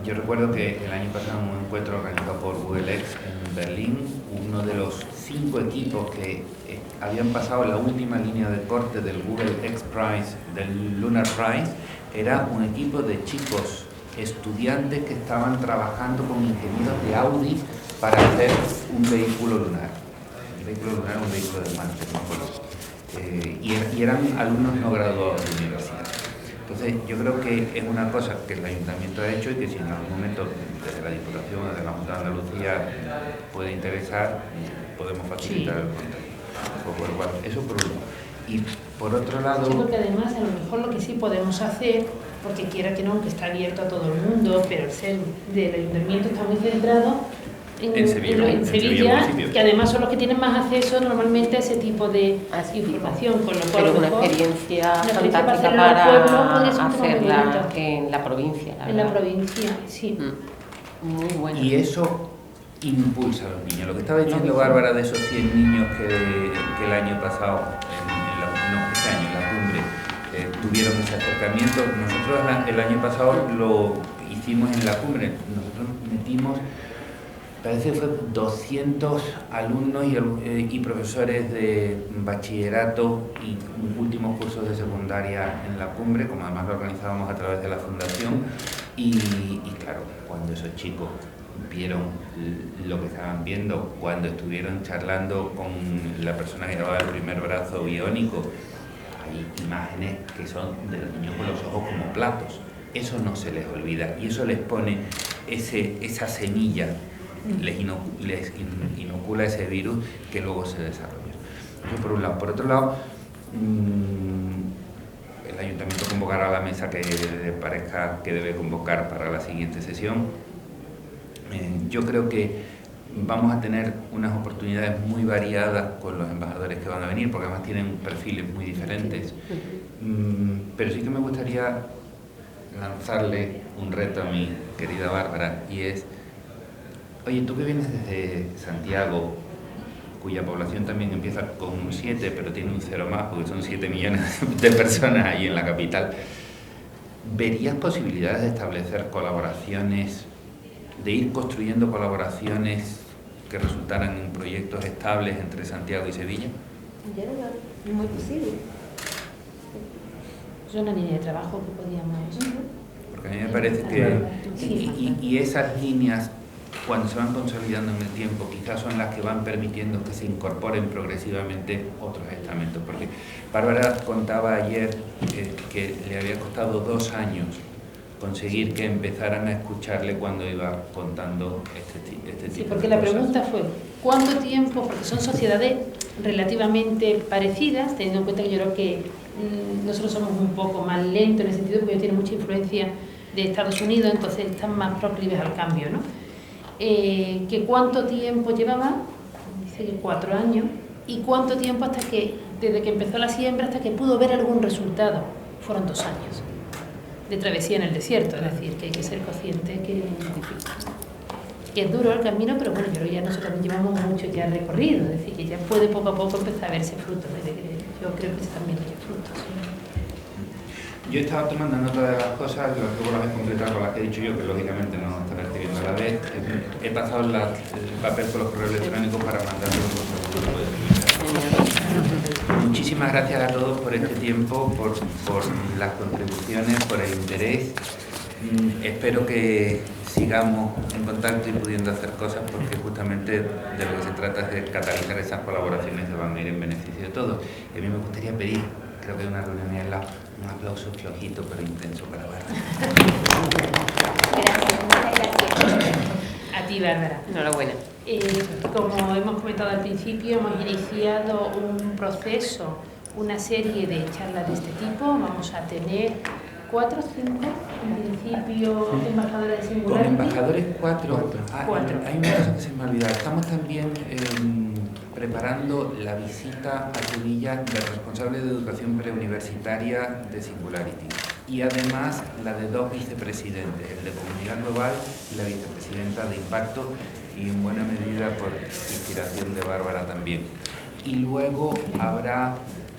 Yo recuerdo que el año pasado, en un encuentro organizado por Google X en Berlín, uno de los 5 equipos que habían pasado la última línea de corte del Google X Prize, del Lunar Prize, era un equipo de chicos estudiantes que estaban trabajando con ingenieros de Audi para hacer un vehículo lunar. Un vehículo lunar, un vehículo de Marte, no me acuerdo. Y eran alumnos no graduados de universidad. Entonces, yo creo que es una cosa que el Ayuntamiento ha hecho y que si en algún momento desde la Diputación o desde la Junta de Andalucía puede interesar, podemos facilitar el contacto. Eso por uno. Y por otro lado... Yo creo que además a lo mejor lo que sí podemos hacer, porque quiera que no, que está abierto a todo el mundo, pero el ser del Ayuntamiento está muy centrado en Sevilla, que además son los que tienen más acceso normalmente a ese tipo de información, con lo cual pero una experiencia fantástica para hacerla en la provincia. En la provincia, sí. Muy buena. Y eso impulsa a los niños. Lo que estaba diciendo Bárbara de esos 100 niños que el año pasado, este año en la cumbre, tuvieron ese acercamiento. Nosotros el año pasado lo hicimos en la cumbre. Nosotros metimos... Parece que fue 200 alumnos y profesores de bachillerato y últimos cursos de secundaria en la cumbre, como además lo organizábamos a través de la fundación. Y claro, cuando esos chicos vieron lo que estaban viendo, cuando estuvieron charlando con la persona que llevaba el primer brazo biónico, hay imágenes que son de los niños con los ojos como platos. Eso no se les olvida y eso les pone esa semilla, les inocula ese virus que luego se desarrolla. Eso por un lado. Por otro lado, el Ayuntamiento convocará a la mesa que parezca que debe convocar para la siguiente sesión. Yo creo que vamos a tener unas oportunidades muy variadas con los embajadores que van a venir, porque además tienen perfiles muy diferentes. Pero sí que me gustaría lanzarle un reto a mi querida Bárbara, y es: oye, tú que vienes desde Santiago, cuya población también empieza con un 7, pero tiene un 0 más, porque son 7 millones de personas ahí en la capital, ¿verías posibilidades de establecer colaboraciones, de ir construyendo colaboraciones que resultaran en proyectos estables entre Santiago y Sevilla? Yo lo veo muy posible. Es una línea de trabajo que podíamos... Porque a mí me parece que... Y esas líneas cuando se van consolidando en el tiempo, quizás son las que van permitiendo que se incorporen progresivamente otros estamentos. Porque Bárbara contaba ayer que le había costado 2 años conseguir que empezaran a escucharle cuando iba contando este tipo de cosas. Sí, porque la pregunta fue, ¿cuánto tiempo? Porque son sociedades relativamente parecidas, teniendo en cuenta que yo creo que nosotros somos un poco más lentos en el sentido porque ellos tienen mucha influencia de Estados Unidos, entonces están más proclives al cambio, ¿no? Que cuánto tiempo llevaba, dice que 4 años, y cuánto tiempo desde que empezó la siembra hasta que pudo ver algún resultado, fueron 2 años de travesía en el desierto, es decir, que hay que ser consciente que es duro el camino, pero bueno, yo creo que ya nosotros llevamos mucho ya recorrido, es decir, que ya puede poco a poco empezar a verse frutos, yo creo que se están viendo ya frutos. Yo estaba tomando nota de las cosas, las que vos las he completado con las que he dicho yo, que lógicamente no estaré escribiendo a la vez. He pasado el papel por los correos electrónicos para mandarlo a los grupos de. Muchísimas gracias a todos por este tiempo, por las contribuciones, por el interés. Espero que sigamos en contacto y pudiendo hacer cosas, porque justamente de lo que se trata es de catalizar esas colaboraciones que van a ir en beneficio de todos. Y a mí me gustaría pedir, creo que hay una reunión ahí al lado, un aplauso flojito pero intenso para Bárbara. Gracias. A ti, Bárbara. Enhorabuena. Como hemos comentado al principio, hemos iniciado un proceso, una serie de charlas de este tipo. Vamos a tener 4 o 5, en principio, embajadores de Singularity. Con embajadores 4. Hay una cosa que se me ha olvidado. Estamos también preparando la visita a Sevilla del responsable de educación preuniversitaria de Singularity. Y además la de 2 vicepresidentes, el de Comunidad Global y la vicepresidenta de Impacto, y en buena medida por inspiración de Bárbara también. Y luego habrá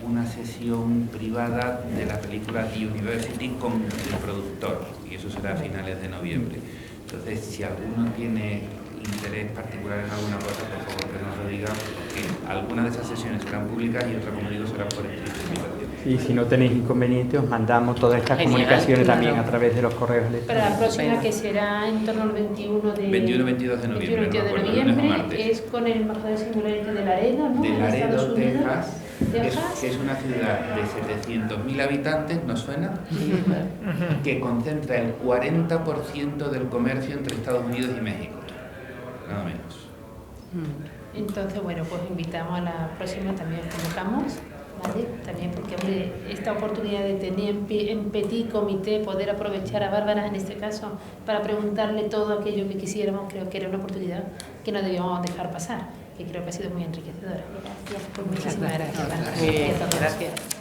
una sesión privada de la película The University con el productor, y eso será a finales de noviembre. Entonces, si alguno tiene interés particular en alguna cosa, por favor que nos lo diga, porque algunas de esas sesiones serán públicas y otras, como digo, serán por invitación. Y si no tenéis inconvenientes, os mandamos todas estas comunicaciones también a través de los correos electrónicos. Para la próxima, que será en torno al 21 de 21-22 de noviembre, 21-22 de noviembre, es con el embajador de Singularity de Laredo, ¿no? De Laredo, Estados Unidos. Texas, que es una ciudad de 700.000 habitantes, ¿nos suena? Que concentra el 40% del comercio entre Estados Unidos y México, nada menos. Entonces, bueno, pues invitamos a la próxima, también convocamos, ¿vale? También porque, hombre, esta oportunidad de tener en petit comité, poder aprovechar a Bárbara, en este caso, para preguntarle todo aquello que quisiéramos, creo que era una oportunidad que no debíamos dejar pasar, que creo que ha sido muy enriquecedora. Gracias. Pues muchísimas gracias. Muy bien, gracias.